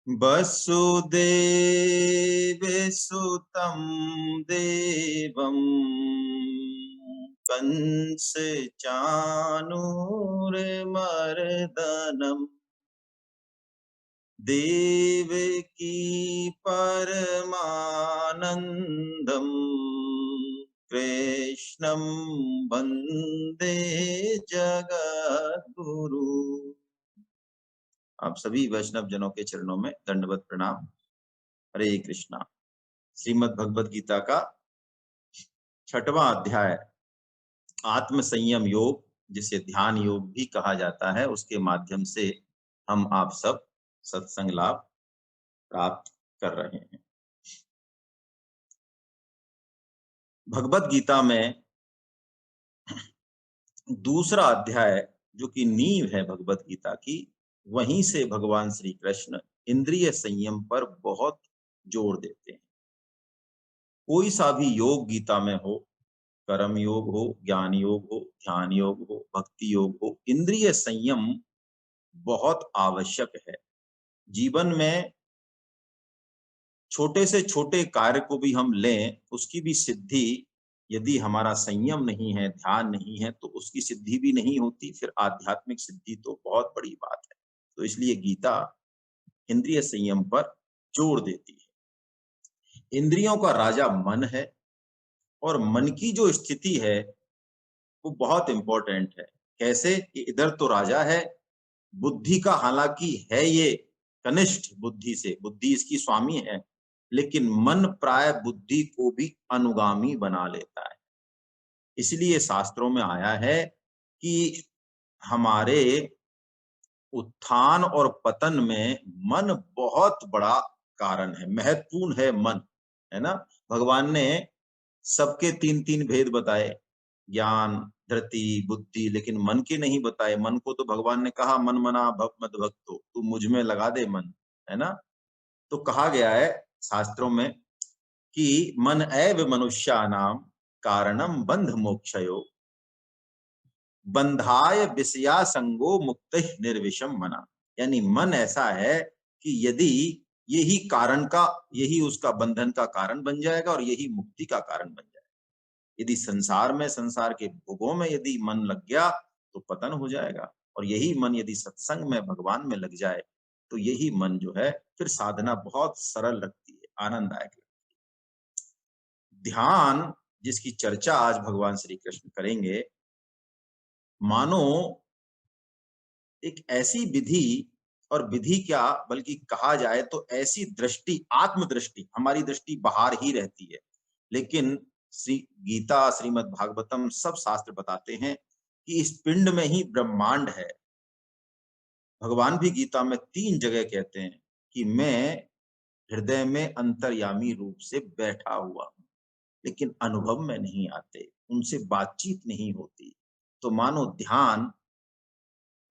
वसुदेवसुतं देवं कंसचाणूरमर्दनम् देवकी परमानन्दम् कृष्णं वन्दे जगद्गुरु। आप सभी वैष्णव जनों के चरणों में दंडवत प्रणाम। हरे कृष्णा। श्रीमद् भगवद गीता का 6वां अध्याय आत्म संयम योग, जिसे ध्यान योग भी कहा जाता है, उसके माध्यम से हम आप सब सत्संग लाभ प्राप्त कर रहे हैं। भगवद गीता में दूसरा अध्याय जो कि नींव है भगवद गीता की, वहीं से भगवान श्री कृष्ण इंद्रिय संयम पर बहुत जोर देते हैं। कोई सा भी योग गीता में हो, कर्म योग हो, ज्ञान योग हो, ध्यान योग हो, भक्ति योग हो, इंद्रिय संयम बहुत आवश्यक है। जीवन में छोटे से छोटे कार्य को भी हम लें, उसकी भी सिद्धि यदि हमारा संयम नहीं है, ध्यान नहीं है, तो उसकी सिद्धि भी नहीं होती। फिर आध्यात्मिक सिद्धि तो बहुत बड़ी बात है। तो इसलिए गीता इंद्रिय संयम पर जोर देती है। इंद्रियों का राजा मन है और मन की जो स्थिति है वो बहुत इंपॉर्टेंट है। कैसे कि इधर तो राजा है, बुद्धि का हालांकि है ये कनिष्ठ बुद्धि से, बुद्धि इसकी स्वामी है, लेकिन मन प्राय बुद्धि को भी अनुगामी बना लेता है। इसलिए शास्त्रों में आया है कि हमारे उत्थान और पतन में मन बहुत बड़ा कारण है, महत्वपूर्ण है मन, है ना। भगवान ने सबके तीन तीन भेद बताए, ज्ञान, धृति, बुद्धि, लेकिन मन के नहीं बताए। मन को तो भगवान ने कहा मन मना भव मद भक्तो, तू मुझ में लगा दे मन, है ना। तो कहा गया है शास्त्रों में कि मन एव मनुष्यानाम कारणम बंध मोक्षयो बंधाय विषया संगो मुक्त निर्विषम मना। यानी मन ऐसा है कि यदि यही कारण का, यही उसका बंधन का कारण बन जाएगा और यही मुक्ति का कारण बन जाएगा। यदि संसार में, संसार के भोगों में यदि मन लग गया तो पतन हो जाएगा, और यही मन यदि सत्संग में, भगवान में लग जाए तो यही मन जो है फिर साधना बहुत सरल लगती है, आनंददायक लगती है। ध्यान, जिसकी चर्चा आज भगवान श्री कृष्ण करेंगे, मानो एक ऐसी विधि, और विधि क्या बल्कि कहा जाए तो ऐसी दृष्टि, आत्मदृष्टि, हमारी दृष्टि बाहर ही रहती है, लेकिन श्री गीता, श्रीमद् भागवतम, सब शास्त्र बताते हैं कि इस पिंड में ही ब्रह्मांड है। भगवान भी गीता में 3 जगह कहते हैं कि मैं हृदय में अंतर्यामी रूप से बैठा हुआ हूं, लेकिन अनुभव में नहीं आते, उनसे बातचीत नहीं होती। तो मानो ध्यान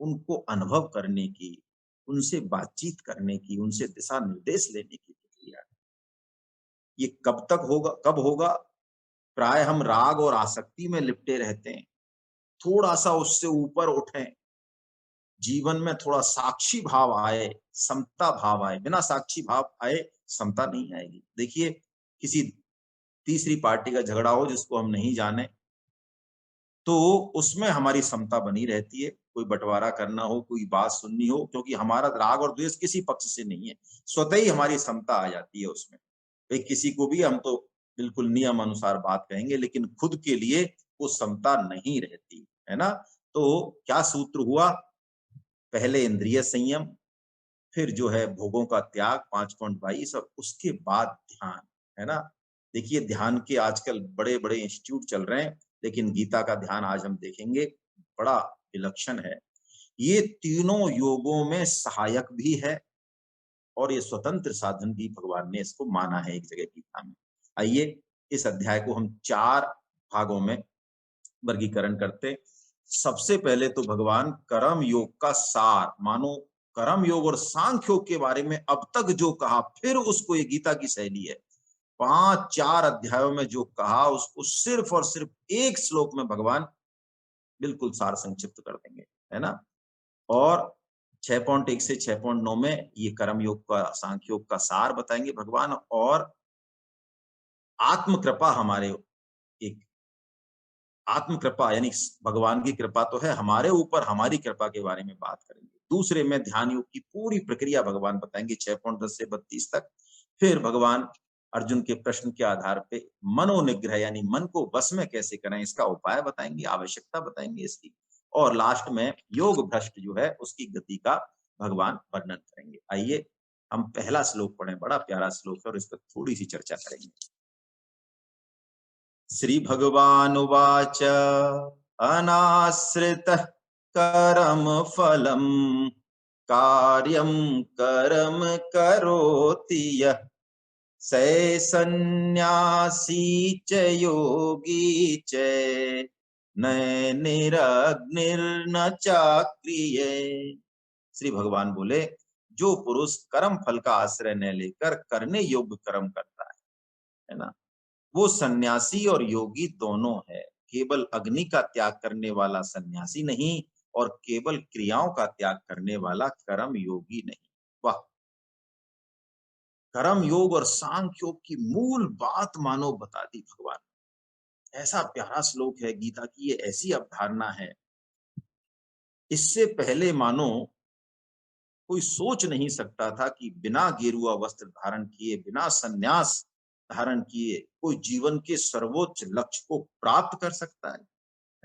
उनको अनुभव करने की, उनसे बातचीत करने की, उनसे दिशा निर्देश लेने की प्रक्रिया है। ये कब तक होगा, कब होगा? प्राय हम राग और आसक्ति में लिपटे रहते हैं। थोड़ा सा उससे ऊपर उठें, जीवन में थोड़ा साक्षी भाव आए, समता भाव आए। बिना साक्षी भाव आए समता नहीं आएगी। देखिए, किसी तीसरी पार्टी का झगड़ा हो जिसको हम नहीं जाने, तो उसमें हमारी समता बनी रहती है। कोई बंटवारा करना हो, कोई बात सुननी हो, क्योंकि हमारा राग और द्वेष किसी पक्ष से नहीं है, स्वतः ही हमारी समता आ जाती है उसमें। भाई किसी को भी हम तो बिल्कुल नियम अनुसार बात कहेंगे, लेकिन खुद के लिए वो समता नहीं रहती, है ना। तो क्या सूत्र हुआ? पहले इंद्रिय संयम, फिर जो है भोगों का त्याग, 5.22, और उसके बाद ध्यान, है ना। देखिए, ध्यान के आजकल बड़े बड़े इंस्टीट्यूट चल रहे हैं, लेकिन गीता का ध्यान आज हम देखेंगे बड़ा विलक्षण है। ये तीनों योगों में सहायक भी है और ये स्वतंत्र साधन भी भगवान ने इसको माना है एक जगह गीता में। आइए इस अध्याय को हम 4 भागों में वर्गीकरण करते। सबसे पहले तो भगवान कर्म योग का सार, मानो कर्म योग और सांख्य योग के बारे में अब तक जो कहा, फिर उसको ये गीता की शैली है, 5-4 अध्यायों में जो कहा उसको सिर्फ और सिर्फ एक श्लोक में भगवान बिल्कुल सार संक्षिप्त कर देंगे, है ना। और 6.1 से 6.9 में ये कर्म योग का, सांख्य योग का सार बताएंगे भगवान, और आत्म कृपा हमारे एक आत्म कृपा यानी भगवान की कृपा तो है हमारे ऊपर, हमारी कृपा के बारे में बात करेंगे। दूसरे में ध्यान योग की पूरी प्रक्रिया भगवान बताएंगे 6.10 से 32 तक। फिर भगवान अर्जुन के प्रश्न के आधार पे मनोनिग्रह यानी मन को वश में कैसे करें इसका उपाय बताएंगे, आवश्यकता बताएंगे इसकी, और लास्ट में योग भ्रष्ट जो है उसकी गति का भगवान वर्णन करेंगे। आइए हम पहला श्लोक पढ़ें, बड़ा प्यारा श्लोक है और इस पर थोड़ी सी चर्चा करेंगे। श्री भगवान उवाच अनाश्रितः करम फलम कार्यं कर्म करोति यः स सन्न्यासी च योगी च न निरग्निर्न चाक्रिये। श्री भगवान बोले, जो पुरुष कर्म फल का आश्रय न लेकर करने योग्य कर्म करता है ना, वो सन्यासी और योगी दोनों है। केवल अग्नि का त्याग करने वाला सन्यासी नहीं और केवल क्रियाओं का त्याग करने वाला कर्म योगी नहीं। वाह! कर्म योग और सांख्य योग की मूल बात मानो बता दी भगवान। ऐसा प्यारा श्लोक है गीता की, ये ऐसी अवधारणा है, इससे पहले मानो कोई सोच नहीं सकता था कि बिना गेरुआ वस्त्र धारण किए, बिना संन्यास धारण किए कोई जीवन के सर्वोच्च लक्ष्य को प्राप्त कर सकता है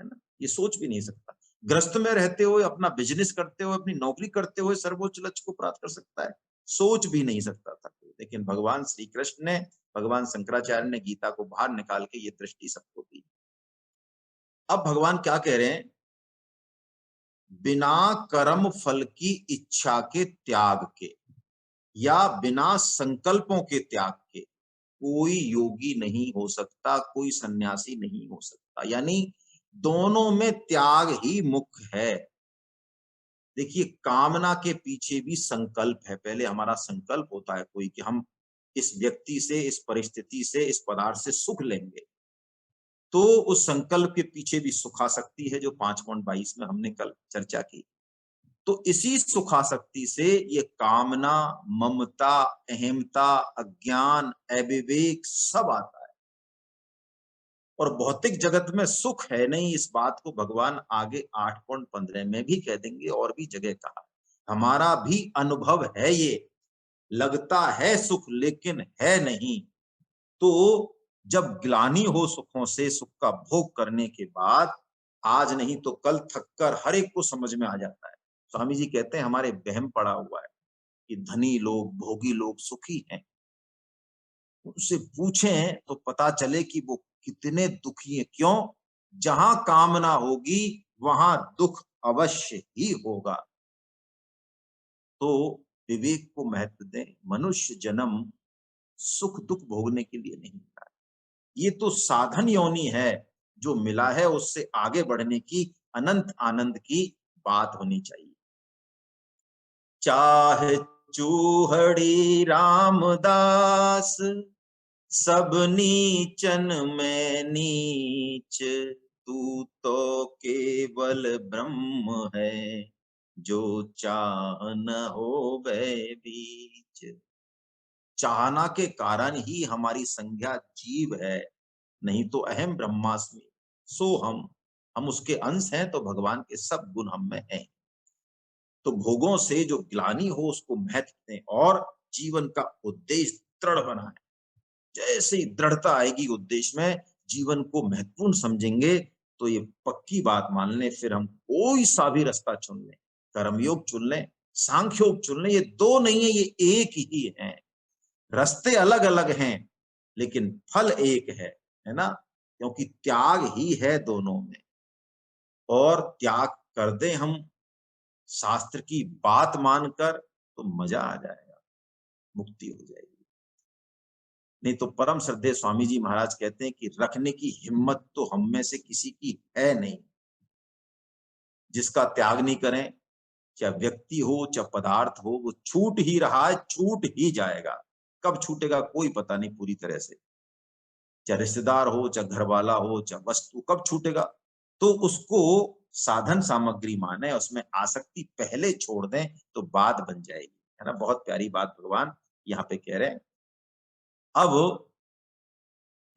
ना? ये सोच भी नहीं सकता। गृहस्थ में रहते हुए, अपना बिजनेस करते हुए, अपनी नौकरी करते हुए सर्वोच्च लक्ष्य को प्राप्त कर सकता है, सोच भी नहीं सकता था। लेकिन भगवान श्री कृष्ण ने, भगवान शंकराचार्य ने गीता को बाहर निकाल के ये दृष्टि सबको दी। अब भगवान क्या कह रहे हैं? बिना कर्म फल की इच्छा के त्याग के या बिना संकल्पों के त्याग के कोई योगी नहीं हो सकता, कोई सन्यासी नहीं हो सकता। यानी दोनों में त्याग ही मुख्य है। देखिए, कामना के पीछे भी संकल्प है। पहले हमारा संकल्प होता है कोई कि हम इस व्यक्ति से, इस परिस्थिति से, इस पदार्थ से सुख लेंगे, तो उस संकल्प के पीछे भी सुखासक्ति है, जो 5.22 में हमने कल चर्चा की। तो इसी सुखासक्ति से ये कामना, ममता, अहमता, अज्ञान, अविवेक सब आता है। और भौतिक जगत में सुख है नहीं, इस बात को भगवान आगे 8.15 में भी कह देंगे और भी जगह कहा। हमारा भी अनुभव है, ये लगता है सुख लेकिन है नहीं। तो जब ग्लानि हो सुखों से, सुख का भोग करने के बाद, आज नहीं तो कल थककर हर एक को समझ में आ जाता है। स्वामी जी कहते हैं हमारे वहम पड़ा हुआ है कि धनी लोग, भोगी लोग सुखी हैं। उनसे पूछें तो पता चले कि वो कितने दुखी हैं। क्यों? जहां कामना होगी वहां दुख अवश्य ही होगा। तो विवेक को महत्व दें। मनुष्य जन्म सुख दुख भोगने के लिए नहीं मिला, ये तो साधन योनि है। जो मिला है उससे आगे बढ़ने की, अनंत आनंद की बात होनी चाहिए। चाहे चूहड़ी रामदास, सब नीचन में नीच, तू तो केवल ब्रह्म है, जो चाह न होवे बीच। चाहना के कारण ही हमारी संज्ञा जीव है, नहीं तो अहम ब्रह्मास्मि सो हम उसके अंश हैं, तो भगवान के सब गुण हम में हैं। तो भोगों से जो ग्लानि हो उसको महत्व दें और जीवन का उद्देश्य दृढ़ बनाएं। जैसे ही दृढ़ता आएगी उद्देश्य में, जीवन को महत्वपूर्ण समझेंगे, तो ये पक्की बात मान लें, फिर हम कोई सा भी रास्ता चुन लें, कर्मयोग चुन लें, सांख्योग चुन लें, ये दो नहीं है, ये एक ही है। रास्ते अलग अलग हैं लेकिन फल एक है ना? क्योंकि त्याग ही है दोनों में। और त्याग कर दें हम शास्त्र की बात मानकर, तो मजा आ जाएगा, मुक्ति हो जाएगी। नहीं तो परम श्रद्धेय स्वामी जी महाराज कहते हैं कि रखने की हिम्मत तो हम में से किसी की है नहीं। जिसका त्याग नहीं करें, चाहे व्यक्ति हो चाहे पदार्थ हो, वो छूट ही रहा है, छूट ही जाएगा। कब छूटेगा कोई पता नहीं पूरी तरह से। चाहे रिश्तेदार हो, चाहे घर वाला हो, चाहे वस्तु, कब छूटेगा? तो उसको साधन सामग्री माने, उसमें आसक्ति पहले छोड़ दें तो बात बन जाएगी, है ना। बहुत प्यारी बात भगवान यहाँ पे कह रहे हैं। अब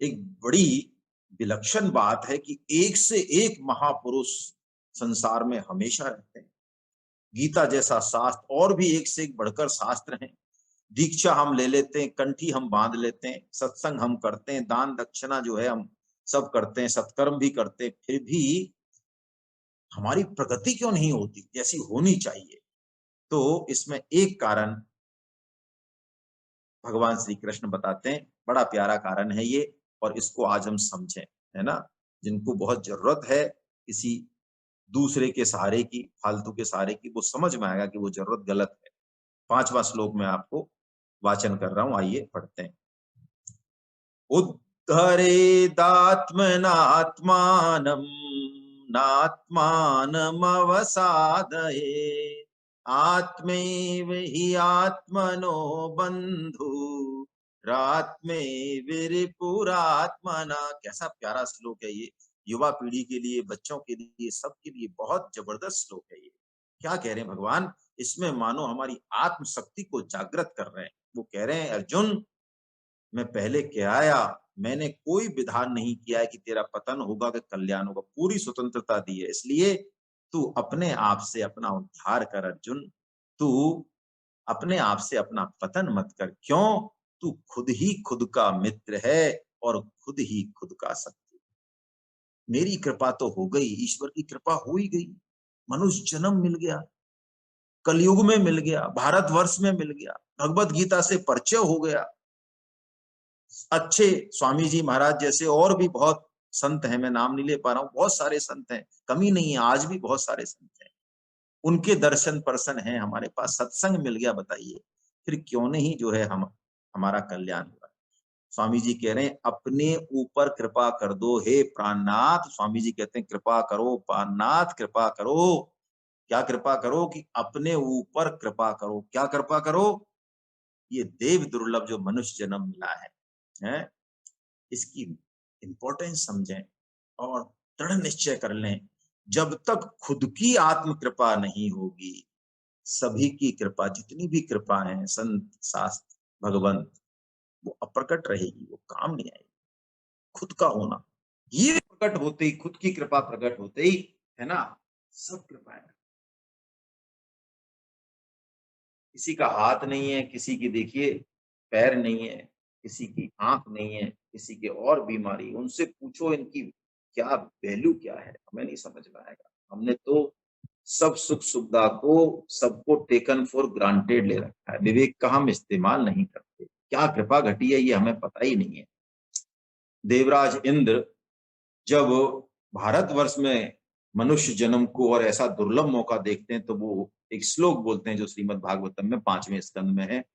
एक बड़ी विलक्षण बात है कि एक से एक महापुरुष संसार में हमेशा रहते हैं। गीता जैसा शास्त्र और भी एक से एक बढ़कर शास्त्र हैं। दीक्षा हम ले लेते हैं, कंठी हम बांध लेते हैं, सत्संग हम करते हैं, दान दक्षिणा जो है हम सब करते हैं, सत्कर्म भी करते हैं, फिर भी हमारी प्रगति क्यों नहीं होती जैसी होनी चाहिए। तो इसमें एक कारण भगवान श्री कृष्ण बताते हैं, बड़ा प्यारा कारण है ये, और इसको आज हम समझें, है ना। जिनको बहुत जरूरत है किसी दूसरे के सहारे की, फालतू के सहारे की, वो समझ में आएगा कि वो जरूरत गलत है। 5वां श्लोक में आपको वाचन कर रहा हूं, आइए पढ़ते हैं। उद्धरेदात्मनात्मानं नात्मानमवसादये आत्मैव हि आत्मनो बंधु रात्मैर्विरिपुरात्मना। कैसा प्यारा श्लोक है ये, युवा पीढ़ी के लिए, बच्चों के लिए, सबके लिए बहुत जबरदस्त श्लोक है ये। क्या कह रहे हैं भगवान, इसमें मानो हमारी आत्मशक्ति को जागृत कर रहे हैं। वो कह रहे हैं, अर्जुन मैं पहले क्या आया, मैंने कोई विधान नहीं किया है कि तेरा पतन होगा कि कल्याण होगा, पूरी स्वतंत्रता दी है। इसलिए तू अपने आप से अपना उद्धार कर अर्जुन, तू अपने आप से अपना पतन मत कर। क्यों? तू खुद ही खुद का मित्र है और खुद ही खुद का शत्रु। मेरी कृपा तो हो गई, ईश्वर की कृपा हो ही गई, मनुष्य जन्म मिल गया, कलयुग में मिल गया, भारतवर्ष में मिल गया, भगवत गीता से परिचय हो गया। अच्छे स्वामी जी महाराज जैसे और भी बहुत संत हैं, मैं नाम नहीं ले पा रहा हूँ, बहुत सारे संत हैं, कमी नहीं है, आज भी बहुत सारे संत हैं। उनके दर्शन पर्सन हैं हमारे पास, सत्संग मिल गया, बताइए फिर क्यों नहीं जो है हम हमारा कल्याण हुआ। स्वामी जी कह रहे हैं, अपने ऊपर कृपा कर दो हे प्राणनाथ। स्वामी जी कहते हैं, कृपा करो प्राणनाथ, कृपा करो। क्या कृपा करो? कि अपने ऊपर कृपा करो। क्या कृपा करो? ये देव दुर्लभ जो मनुष्य जन्म मिला है, इसकी इंपॉर्टेंस समझें और दृढ़ निश्चय कर लें। जब तक खुद की आत्म कृपा नहीं होगी, सभी की कृपा, जितनी भी कृपा है, संत शास्त्र भगवंत, वो अप्रकट रहेगी, वो काम नहीं आएगी। खुद का होना, ये प्रकट होते ही, खुद की कृपा प्रकट होते ही, है ना, सब कृपा है। किसी का हाथ नहीं है, किसी की देखिए पैर नहीं है, किसी की आंख नहीं है, किसी के और बीमारी, उनसे पूछो इनकी क्या वैल्यू क्या है, हमें नहीं समझ में आएगा। हमने तो सब सुख सुविधा को, सबको टेकन फॉर ग्रांटेड ले रखा है, विवेक का हम इस्तेमाल नहीं करते। क्या कृपा घटी है ये हमें पता ही नहीं है। देवराज इंद्र जब भारतवर्ष में मनुष्य जन्म को और ऐसा दुर्लभ मौका देखते हैं, तो वो एक श्लोक बोलते हैं जो श्रीमद् भागवतम में 5वें स्कंद में है।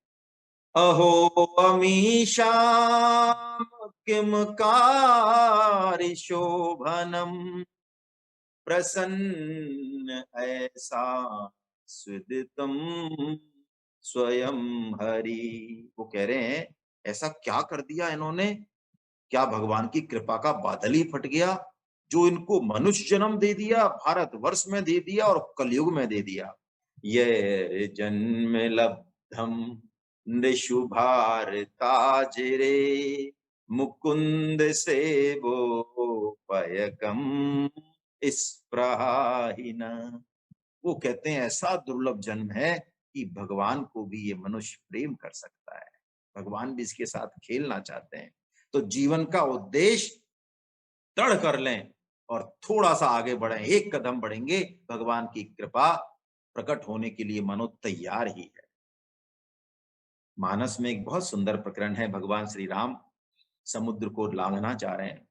अहो अमीशाम किम शोभनम प्रसन्न ऐसा सुदितम स्वयं हरि। वो कह रहे हैं, ऐसा क्या कर दिया इन्होंने, क्या भगवान की कृपा का बादल ही फट गया, जो इनको मनुष्य जन्म दे दिया, भारत वर्ष में दे दिया और कलयुग में दे दिया। ये जन्म लब्धम नृषु भारताजिरे मुकुंद से वो पयकम इस प्रहाहिना। वो कहते हैं, ऐसा दुर्लभ जन्म है कि भगवान को भी ये मनुष्य प्रेम कर सकता है, भगवान भी इसके साथ खेलना चाहते हैं। तो जीवन का उद्देश्य दृढ़ कर लें और थोड़ा सा आगे बढ़ें, एक कदम बढ़ेंगे, भगवान की कृपा प्रकट होने के लिए मनो तैयार ही है। मानस में एक बहुत सुंदर प्रकरण है, भगवान श्री राम समुद्र को लांघना चाह रहे हैं,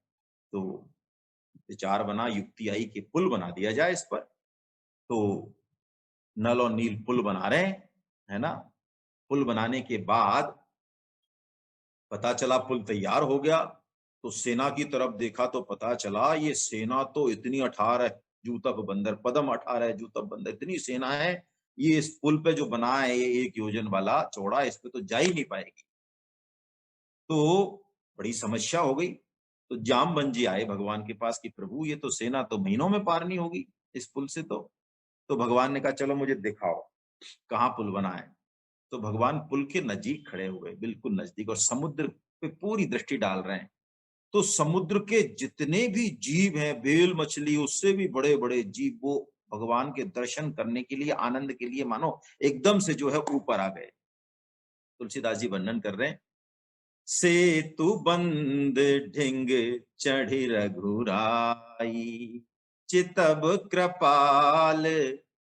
तो विचार बना, युक्ति आई कि पुल बना दिया जाए इस पर। तो नल और नील पुल बना रहे हैं, है ना। पुल बनाने के बाद पता चला पुल तैयार हो गया, तो सेना की तरफ देखा तो पता चला ये सेना तो इतनी 18 जूतब बंदर, पदम 18 जूतब बंदर, इतनी सेना है, ये इस पुल पे जो बना है ये 1 योजन वाला चौड़ा, इस पे तो जा ही नहीं पाएगी। तो बड़ी समस्या हो गई। तो जामवंत जी आए भगवान के पास कि प्रभु ये तो सेना तो महीनों में पार नहीं होगी। इस पुल से तो भगवान ने कहा चलो मुझे दिखाओ कहाँ पुल बना है। तो भगवान पुल के नजदीक खड़े हुए, बिल्कुल नजदीक, और समुद्र पे पूरी दृष्टि डाल रहे हैं। तो समुद्र के जितने भी जीव हैं, व्हेल मछली, उससे भी बड़े-बड़े जीव, वो भगवान के दर्शन करने के लिए, आनंद के लिए मानो एकदम से जो है ऊपर आ गए। तुलसीदास जी वर्णन कर रहे हैं, सेतु बंद ढिंग चढ़ी रघुराई, चितब कृपाल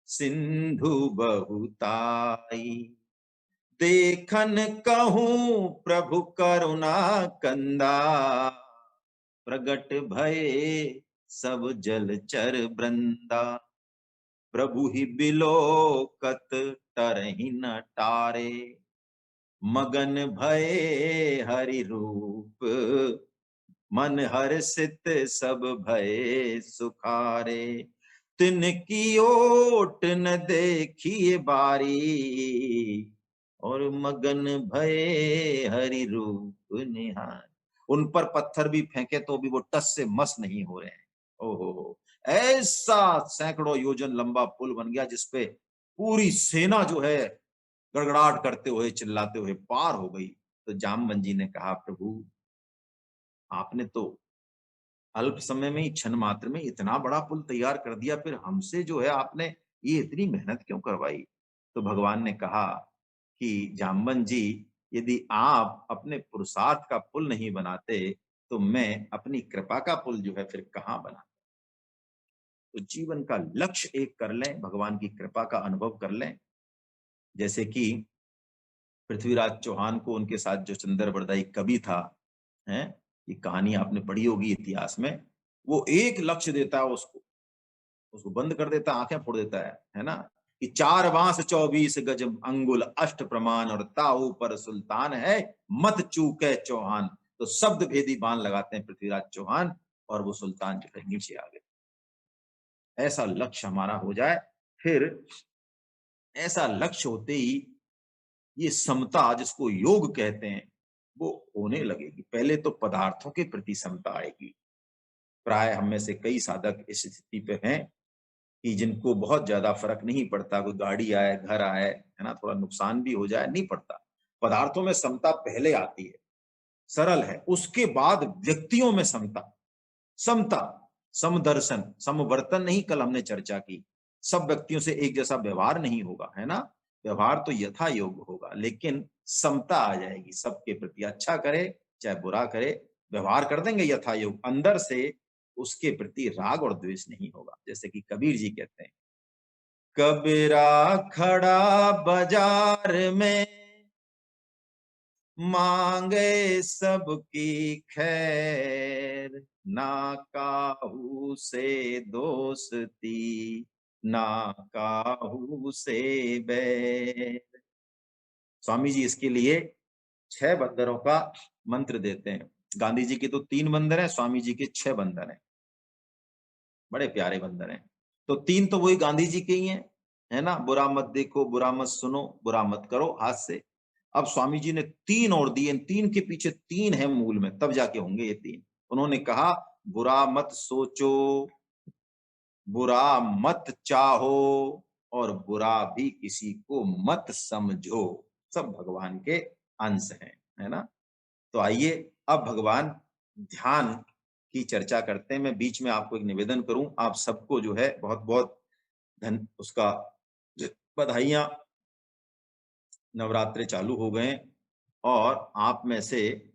सिंधु बहुताई, देखन कहूँ प्रभु करुणा कंदा, प्रगट भये सब जलचर वृंदा, प्रभु ही बिलोकत तरहि न टारे, मगन भये हरि रूप, मन हर्षित सब भये सुखारे, तिनकी ओट न देखिए बारी, और मगन भये हरि रूप निहार। उन पर पत्थर भी फेंके तो भी वो टस से मस नहीं हो रहे हैं। ओहो, ऐसा सैकड़ों योजन लंबा पुल बन गया जिसपे पूरी सेना जो है गड़गड़ाहट करते हुए, चिल्लाते हुए पार हो गई। तो जामवंत जी ने कहा, प्रभु आपने तो अल्प समय में ही, क्षण मात्र में इतना बड़ा पुल तैयार कर दिया, फिर हमसे जो है आपने ये इतनी मेहनत क्यों करवाई? तो भगवान ने कहा कि जामवंत जी, यदि आप अपने पुरुषार्थ का पुल नहीं बनाते, तो मैं अपनी कृपा का पुल जो है फिर कहाँ बनाता? तो जीवन का लक्ष्य एक कर लें, भगवान की कृपा का अनुभव कर लें। जैसे कि पृथ्वीराज चौहान को उनके साथ जो चंदर बरदाई कवि था, हैं? ये कहानी आपने पढ़ी होगी इतिहास में। वो एक लक्ष्य देता है उसको, उसको बंद कर देता है, आंखें फोड़ देता है ना? कि 4 बांस 24 गज अंगुल अष्ट प्रमाण, और ताऊ पर सुल्तान है, मत चूके चौहान। तो शब्द भेदी बाण लगाते हैं पृथ्वीराज चौहान, और वो सुल्तान जो है नीचे आ गए। ऐसा लक्ष्य हमारा हो जाए, फिर ऐसा लक्ष्य होते ही ये समता जिसको योग कहते हैं, वो होने लगेगी। पहले तो पदार्थों के प्रति समता आएगी। प्राय हम में से कई साधक इस स्थिति पे हैं कि जिनको बहुत ज्यादा फर्क नहीं पड़ता, कोई गाड़ी आए, घर आए, है ना, थोड़ा नुकसान भी हो जाए, नहीं पड़ता। पदार्थों में समता पहले आती है, सरल है। उसके बाद व्यक्तियों में समता, समता, समदर्शन, समवर्तन नहीं, कल हमने चर्चा की। सब व्यक्तियों से एक जैसा व्यवहार नहीं होगा, है ना? व्यवहार तो यथा योग्य होगा, लेकिन समता आ जाएगी सबके प्रति। अच्छा करे चाहे बुरा करे, व्यवहार कर देंगे यथा योग्य, अंदर से उसके प्रति राग और द्वेष नहीं होगा। जैसे कि कबीर जी कहते हैं, कबीरा खड़ा बाजार में, मांगे सबकी खैर, ना काहू से दोस्ती, ना काहू से बैर। स्वामी जी इसके लिए 6 बंदरों का मंत्र देते हैं। गांधी जी के तो 3 बंदर हैं, स्वामी जी के 6 बंदर हैं। बड़े प्यारे बंदर हैं। तो 3 तो वही गांधी जी के ही हैं, है ना? बुरा मत देखो, बुरा मत सुनो, बुरा मत करो हाथ से। अब स्वामी जी ने 3 और दिए, इन 3 के पीछे 3 है मूल में, तब जाके होंगे ये 3। उन्होंने कहा, बुरा मत सोचो, बुरा मत चाहो, और बुरा भी किसी को मत समझो। सब भगवान के अंश हैं, है ना? तो आइए अब भगवान ध्यान की चर्चा करते हैं। मैं बीच में आपको एक निवेदन करूं, आप सबको जो है बहुत-बहुत धन उसका बधाइयाँ। नवरात्रे चालू हो गए और आप में से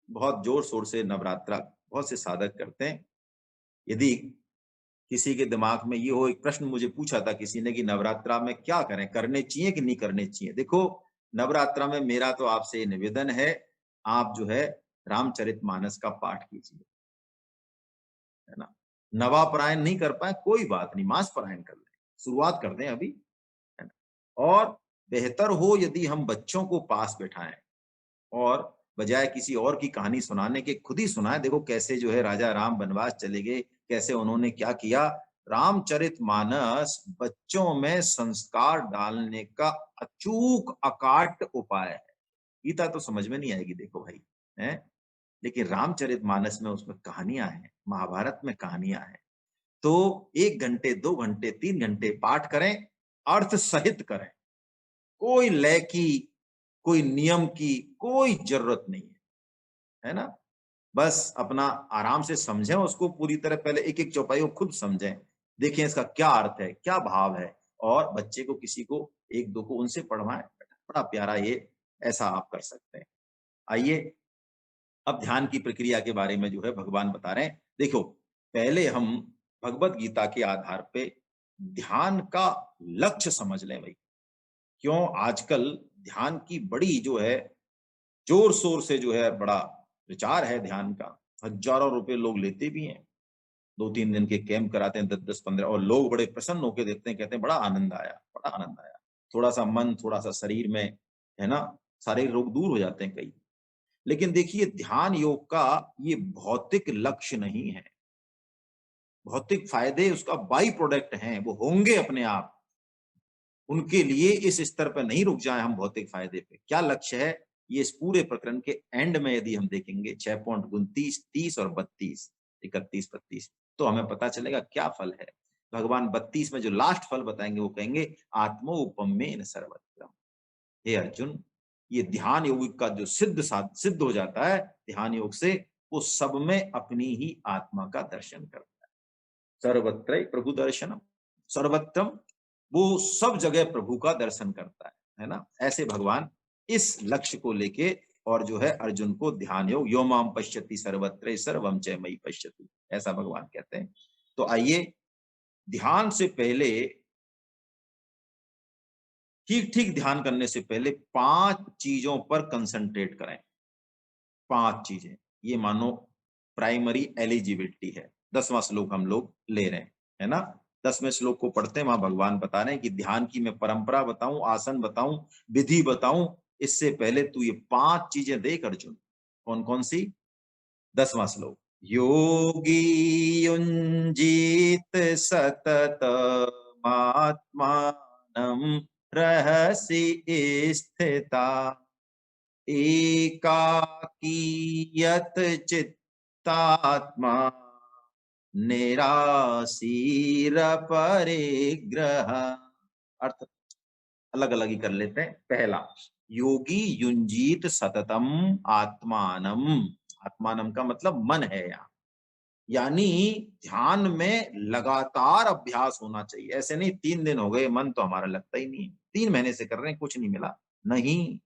बहुत जोर-शोर से नवरात्रा बहुत से साधक करते हैं। यदि किसी के दिमाग में ये हो, एक प्रश्न मुझे पूछा था किसी ने कि नवरात्रा में क्या करें? करने चाहिए कि नहीं करने चाहिए? देखो, नवरात्रा में मेरा तो आपसे निवेदन है, आप जो है रामचरितमानस का पाठ कीजिए, है ना? नवा पारायण नहीं कर पाए, कोई बात नहीं, मास पारायण कर लें। शुरुआत कर दें अभी, है ना? और बेहतर हो यदि हम बच्चों को पास बैठाएँ और बजाय किसी और की कहानी सुनाने के खुद ही सुनाएँ। देखो कैसे जो है राजा राम वनवास चले गए, कैसे उन्होंने क्या किया। रामचरितमानस बच्चों में संस्कार डालने का अचूक अकाट उपाय है। गीता तो समझ में नहीं आएगी देखो भाई, हैं? लेकिन रामचरितमानस में उसमें कहानियाँ हैं, महाभारत में कहानियाँ हैं। तो 1 घंटे, 2 घंटे, 3 घंटे पाठ करें, अर्थ सहित करें। कोई लय की, कोई नियम की कोई जरूरत नहीं है ना? बस अपना आराम से समझें उसको पूरी तरह, पहले एक-एक चौपाई को खुद समझें। देखें इसका क्या अर्थ है, क्या भाव है, और बच्चे को, किसी को, 1-2 को उनसे पढ़वाएँ। बड़ा प्यारा ये, ऐसा आप कर सकते हैं। आइए, अब ध्यान की प्रक्रिया के बारे में जो है भगवान बता रहे हैं। देखो, पहले हम भगवत गीता के आधार पे ध्यान का लक्ष्य समझ लें भई। क्यों आजकल ध्यान की बड़ी जो है जोर-शोर से जो है बड़ा प्रचार है ध्यान का। हज़ारों रुपए लोग लेते भी हैं। 2-3 दिन के कैंप कराते हैं, 10-10, 15, और लोग बड़े प्रसन्न होके देखते हैं, कहते हैं बड़ा आनंद आया, बड़ा आनंद आया। थोड़ा-सा मन, थोड़ा-सा शरीर में, है ना? सारे रोग दूर हो जाते हैं कई। लेकिन देखिए, ध्यान योग का ये भौतिक लक्ष्य नहीं है। भौतिक फ़ायदे उसका बाई प्रोडक्ट हैं, वो होंगे अपने आप। उनके लिए इस स्तर पे नहीं रुक जाएँ हम भौतिक फ़ायदे पे। क्या लक्ष्य है? ये इस पूरे प्रकरण के एंड में यदि हम देखेंगे 6.29, 30 और 32, 31, 32, तो हमें पता चलेगा क्या फल है। भगवान 32 में जो लास्ट फल बताएँगे वो कहेंगे, आत्मोपम्येन सर्वत्रम। हे अर्जुन, ये ध्यान योग का जो सिद्ध हो जाता है ध्यान योग से, वो सब में अपनी ही आत्मा का दर्शन करता है। सर्वत्र प्रभु दर्शनम, सर्वत्रम, वो सब जगह प्रभु का दर्शन करता है ना? ऐसे भगवान इस लक्ष्य को लेके, और जो है अर्जुन को ध्यान योग, यो माम पश्यति सर्वत्र सर्वम च मयि पश्यति, ऐसा भगवान कहते हैं। तो आइए, ध्यान से पहले, ठीक-ठीक ध्यान करने से पहले 5 चीज़ों पर कंसंट्रेट करें। 5 चीज़ें, ये मानो प्राइमरी एलिजिबिलिटी है। 10वां श्लोक हम लोग ले रहे हैं, है ना? 10वें श्लोक को पढ़ते हैं, वहाँ भगवान बता रहे हैं कि ध्यान की मैं परंपरा बताऊँ, आसन बताऊँ, विधि बताऊँ, इससे पहले तू ये 5 चीज़ें देख अर्जुन। कौन-कौन सी? 10वां श्लोक। योगी युञ्जीत सततमात्मानं रहसि स्थिता एकाकीयत चित्तात्मा निराशीर परिग्रह। अर्थ अलग अलग ही कर लेते हैं। पहला, योगी युंजीत सततम आत्मानम। आत्मानम का मतलब मन है यहाँ, यानी ध्यान में लगातार अभ्यास होना चाहिए। ऐसे नहीं 3 दिन हो गए, मन तो हमारा लगता ही नहीं है, 3 महीने से कर रहे हैं, कुछ नहीं मिला, नहीं।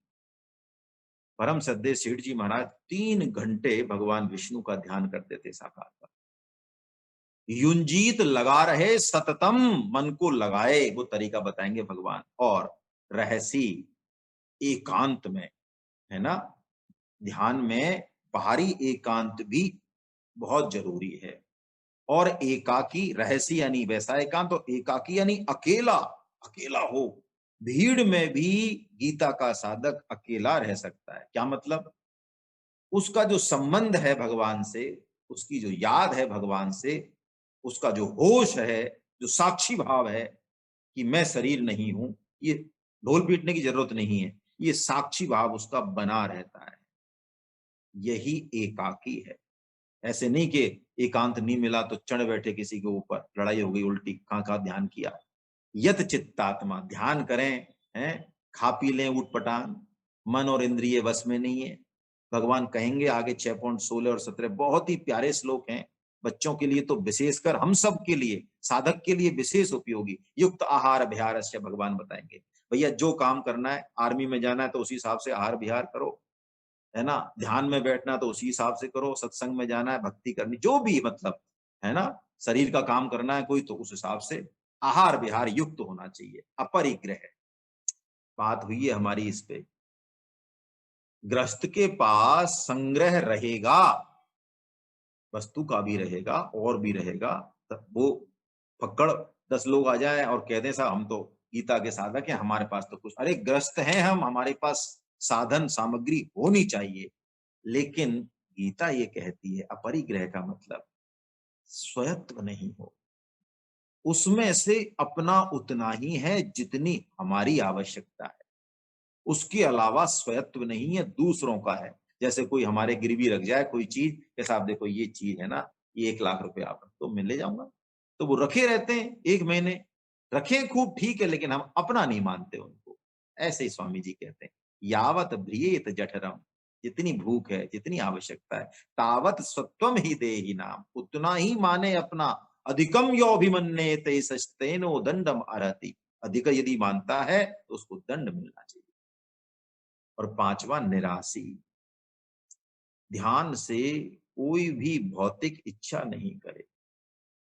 परम श्रद्धेय सेठ जी महाराज 3 घंटे भगवान विष्णु का ध्यान करते थे साकार का। युंजीत लगा रहे, सततम मन को लगाए, वो तरीका बताएंगे भगवान। और रहसी, एकांत में, है ना? ध्यान में बाहरी एकांत भी बहुत जरूरी है। और एकाकी, रहसी यानी वैसा एकांत, तो एकाकी यानी अकेला, अकेला हो। भीड़ में भी गीता का साधक अकेला रह सकता है। क्या मतलब? उसका जो संबंध है भगवान से, उसकी जो याद है भगवान से, उसका जो होश है, जो साक्षी भाव है कि मैं शरीर नहीं हूं, ये ढोल पीटने की जरूरत नहीं है, ये साक्षी भाव उसका बना रहता है। यही एकाकी है। ऐसे नहीं कि एकांत नहीं मिला तो चढ़ बैठे किसी के ऊपर, लड़ाई हो गई उल्टी, कहाँ ध्यान किया। यत चित्तात्मा, ध्यान करें, हैं? खा पी लें ऊट-पटांग, मन और इंद्रिय वश में नहीं है। भगवान कहेंगे आगे 6.16 और 17, बहुत ही प्यारे श्लोक हैं। बच्चों के लिए तो विशेषकर, हम सब के लिए, साधक के लिए विशेष उपयोगी। युक्त आहार विहारस्य, भगवान बताएंगे। भैया जो काम करना है, आर्मी में जाना है तो उसी हिसाब से आहार विहार करो, है ना? ध्यान में बैठना तो उसी हिसाब से करो, सत्संग में जाना है, भक्ति करनी, जो भी मतलब, है ना? शरीर का काम करना है कोई तो उस हिसाब से आहार विहार युक्त होना चाहिए। अपरिग्रह, बात हुई है हमारी इस पे। गृहस्थ के पास संग्रह रहेगा, वस्तु का भी रहेगा और भी रहेगा। वो फक्कड़ 10 लोग आ जाए और कह दें साहब हम तो गीता के साधक हैं, हमारे पास तो कुछ, अरे ग्रस्त हैं हम, हमारे पास साधन सामग्री होनी चाहिए। लेकिन गीता ये कहती है अपरिग्रह का मतलब स्वयत्व नहीं हो, उसमें से अपना उतना ही है जितनी हमारी आवश्यकता है, उसके अलावा स्वयत्व नहीं है, दूसरों का है। जैसे कोई हमारे गिरवी रख जाए कोई चीज, कि साहब देखो ये चीज है ना, ये 1 लाख रुपए आप रख दो, मैं ले जाऊंगा। तो वो रखे रहते हैं 1 महीने, रखें खूब ठीक है, लेकिन हम अपना नहीं मानते उनको। ऐसे ही स्वामी जी कहते हैं, यावत भ्रियेत जठरम, जितनी भूख है, जितनी आवश्यकता है, तावत सत्वम ही देहि नाम, उतना ही माने अपना, अधिकम यो अभिमन्येते सस्तेनो दंडम अर्हति, अधिक यदि मानता है तो उसको दंड मिलना चाहिए। और 5वां निराशी, ध्यान से कोई भी भौतिक इच्छा नहीं करे।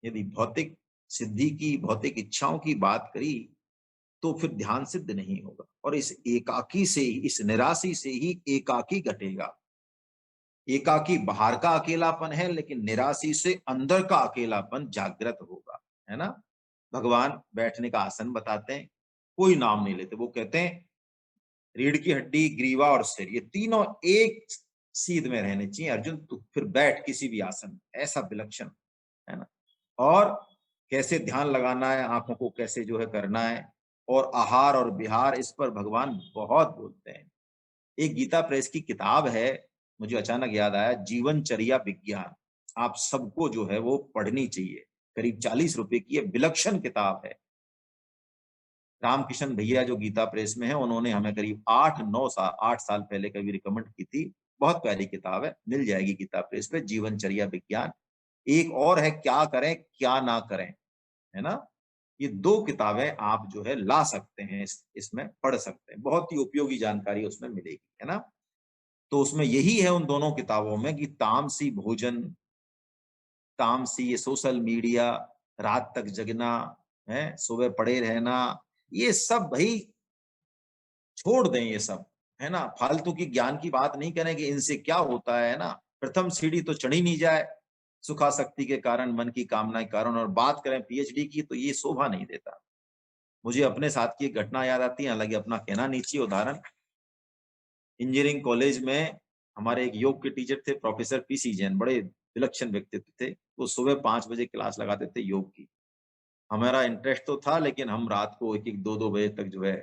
यदि भौतिक सिद्धि की, भौतिक इच्छाओं की बात करी तो फिर ध्यान सिद्ध नहीं होगा। और इस एकाकी से ही, इस निराशी से ही एकाकी घटेगा। एकाकी बाहर का अकेलापन है, लेकिन निराशी से अंदर का अकेलापन जागृत होगा, है ना। भगवान बैठने का आसन बताते हैं, कोई नाम नहीं लेते, वो कहते हैं रीढ़ की हड्डी, ग्रीवा और सिर, ये तीनों एक सीध में रहने चाहिए अर्जुन, तू फिर बैठ किसी भी आसन में, ऐसा विलक्षण, है ना। और कैसे ध्यान लगाना है, आंखों को कैसे जो है करना है, और आहार और विहार, इस पर भगवान बहुत बोलते हैं। एक गीता प्रेस की किताब है, मुझे अचानक याद आया, जीवनचर्या विज्ञान, आप सबको जो है वो पढ़नी चाहिए। करीब 40 रुपए की है, विलक्षण किताब है। रामकिशन भैया जो गीता प्रेस में है, उन्होंने हमें करीब 8 साल पहले कभी रिकमेंड की थी। बहुत प्यारी किताब है, मिल जाएगी गीता प्रेस पे, जीवनचर्या विज्ञान। एक और है, क्या करें क्या ना करें, है ना। ये 2 किताबें आप जो है ला सकते हैं, इसमें पढ़ सकते हैं, बहुत ही उपयोगी जानकारी उसमें मिलेगी, है ना। तो उसमें यही है उन दोनों किताबों में कि तामसी भोजन, तामसी ये सोशल मीडिया, रात तक जगना, है, सुबह पड़े रहना, ये सब भाई छोड़ दें ये सब, है ना। फालतू की ज्ञान की बात नहीं करें कि इनसे क्या होता है ना। प्रथम सीढ़ी तो चढ़ी नहीं जाए, सुखासक्ति के कारण, मन की कामना के कारण, और बात करें पीएचडी की तो ये शोभा नहीं देता। मुझे अपने साथ की एक घटना याद आती है, हालांकि अपना कहना नहीं चाहिए उदाहरण। इंजीनियरिंग कॉलेज में हमारे एक योग के टीचर थे, प्रोफेसर पीसी जैन, बड़े विलक्षण व्यक्तित्व थे। वो सुबह 5 बजे क्लास लगाते थे योग की। हमारा इंटरेस्ट तो था, लेकिन हम रात को 1-1, 2-2 बजे तक जो है,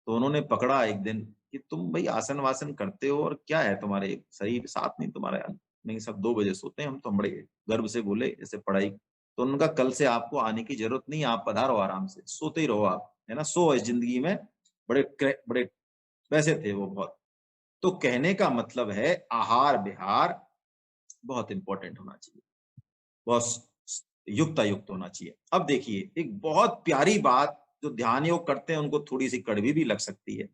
तो उन्होंने पकड़ा एक दिन कि तुम भाई आसन वासन करते हो और क्या है तुम्हारे शरीर साथ नहीं तुम्हारा, नहीं सब 2 बजे सोते हैं। हम तो बड़े गर्व से बोले ऐसे पढ़ाई, तो उनका कल से आपको आने की जरूरत नहीं, आप पधारो आराम से, सोते ही रहो आप, है ना, सो इस जिंदगी में। बड़े वैसे थे वो बहुत। तो कहने का मतलब है आहार विहार बहुत इंपॉर्टेंट होना चाहिए, बहुत युक्तायुक्त होना चाहिए। अब देखिए एक बहुत प्यारी बात, जो ध्यान योग करते हैं उनको थोड़ी सी कड़वी भी लग सकती है,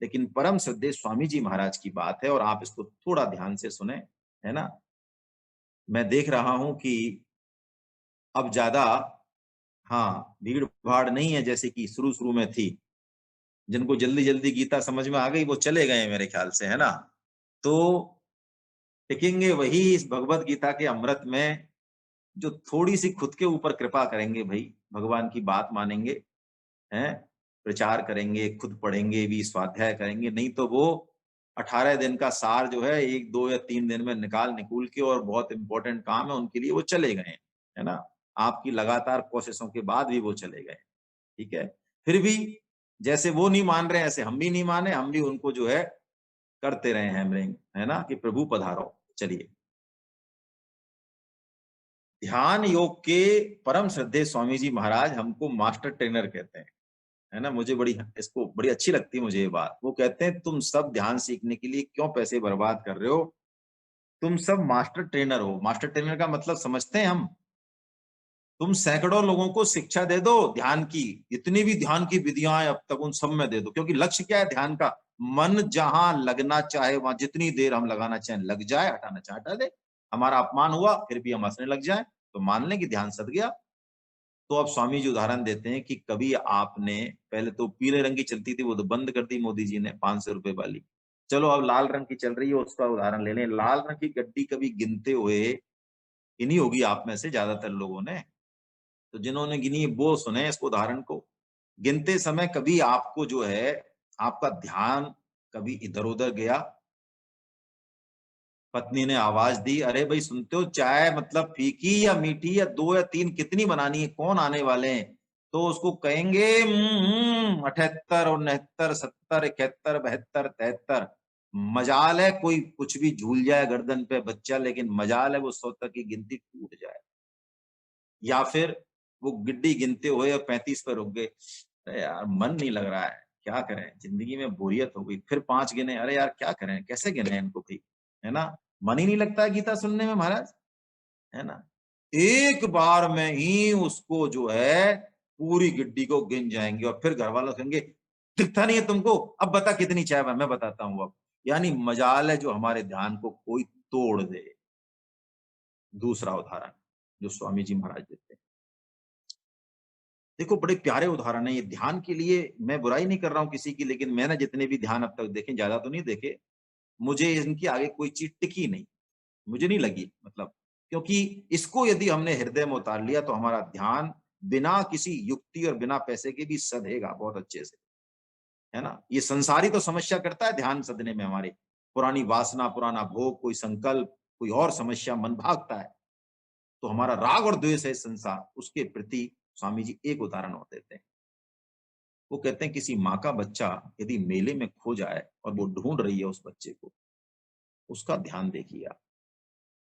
लेकिन परम श्रद्धेय स्वामी जी महाराज की बात है, और आप इसको थोड़ा ध्यान से सुने, है ना। मैं देख रहा हूं कि अब ज्यादा, हाँ, भीड़ भाड़ नहीं है जैसे कि शुरू शुरू में थी। जिनको जल्दी जल्दी गीता समझ में आ गई वो चले गए मेरे ख्याल से, है ना। तो टिकेंगे वही इस भगवत गीता के अमृत में, जो थोड़ी सी खुद के ऊपर कृपा करेंगे भाई, भगवान की बात मानेंगे, हैं, प्रचार करेंगे, खुद पढ़ेंगे भी, स्वाध्याय करेंगे। नहीं तो वो 18 दिन का सार जो है 1, 2 या 3 दिन में निकाल के, और बहुत इंपॉर्टेंट काम है उनके लिए, वो चले गए, है ना। आपकी लगातार कोशिशों के बाद भी वो चले गए, ठीक है। फिर भी जैसे वो नहीं मान रहे, ऐसे हम भी नहीं माने, हम भी उनको जो है करते रहे हैमरिंग, है ना, कि प्रभु पधारो। चलिए, ध्यान योग के परम श्रद्धेय स्वामी जी महाराज हमको मास्टर ट्रेनर कहते हैं, है ना। मुझे इसको बड़ी अच्छी लगती है मुझे ये बात। वो कहते हैं तुम सब ध्यान सीखने के लिए क्यों पैसे बर्बाद कर रहे हो, तुम सब मास्टर ट्रेनर हो। मास्टर ट्रेनर का मतलब समझते हैं हम, तुम सैकड़ों लोगों को शिक्षा दे दो ध्यान की, जितनी भी ध्यान की विधियां हैं अब तक उन सब में दे दो, क्योंकि लक्ष्य क्या है ध्यान का, मन जहां लगना चाहे वहां जितनी देर हम लगाना चाहें लग जाए, हटाना चाहे हटा दे। हमारा अपमान हुआ फिर भी हम हंसने लग जाए, तो मान लें कि ध्यान सद गया। तो अब स्वामी जी उदाहरण देते हैं कि कभी आपने, पहले तो पीले रंग की चलती थी, वो तो बंद कर दी मोदी जी ने 500 रुपए वाली। चलो अब लाल रंग की चल रही है, उसका उदाहरण ले लें। लाल रंग की गड्डी कभी गिनते हुए गिनी होगी आप में से ज्यादातर लोगों ने, तो जिन्होंने गिनी वो सुने इसको उदाहरण को। गिनते समय कभी आपको जो है, आपका ध्यान कभी इधर उधर गया, पत्नी ने आवाज दी, अरे भाई सुनते हो, चाय मतलब फीकी या मीठी, या 2 या 3 कितनी बनानी है, कौन आने वाले हैं। तो उसको कहेंगे 78 और 69 70 71 72 73। मजाल है कोई कुछ भी झूल जाए गर्दन पे बच्चा, लेकिन मजाल है वो 100 तक की गिनती टूट जाए। या फिर वो गिड्डी गिनते हुए और 35 पे रुक गए, अरे यार मन नहीं लग रहा है, क्या करें, जिंदगी में बोरियत हो गई। फिर 5 गिने, अरे यार क्या करें, कैसे गिने इनको भाई, है ना? मन ही नहीं लगता है गीता सुनने में महाराज, है ना? एक बार में ही उसको जो है पूरी गिड्डी को गिन जाएंगे और फिर घर वालों कहेंगे दिखता नहीं है तुमको, अब बता कितनी चाय मैं बताता हूँ अब। यानी मजाल है जो हमारे ध्यान को कोई तोड़ दे। दूसरा उदाहरण जो स्वामी जी महाराज देते हैं, देखो बड़े प्यारे उदाहरण है ये ध्यान के लिए। मैं बुराई नहीं कर रहा हूँ किसी की, लेकिन मैंने जितने भी ध्यान अब तक देखे, ज्यादा तो नहीं देखे, मुझे इनके आगे कोई चीज टिकी नहीं, मुझे नहीं लगी, मतलब क्योंकि इसको यदि हमने हृदय में उतार लिया तो हमारा ध्यान बिना किसी युक्ति और बिना पैसे के भी सधेगा बहुत अच्छे से, है ना? ये संसारी तो समस्या करता है ध्यान सधने में हमारी, पुरानी वासना, पुराना भोग, कोई संकल्प, कोई और समस्या, मन भागता है। तो हमारा राग और द्वेष है संसार, उसके प्रति स्वामी जी एक उदाहरण और देते हैं। वो कहते हैं किसी माँ का बच्चा यदि मेले में खो जाए और वो ढूंढ रही है उस बच्चे को, उसका ध्यान देखिए आप।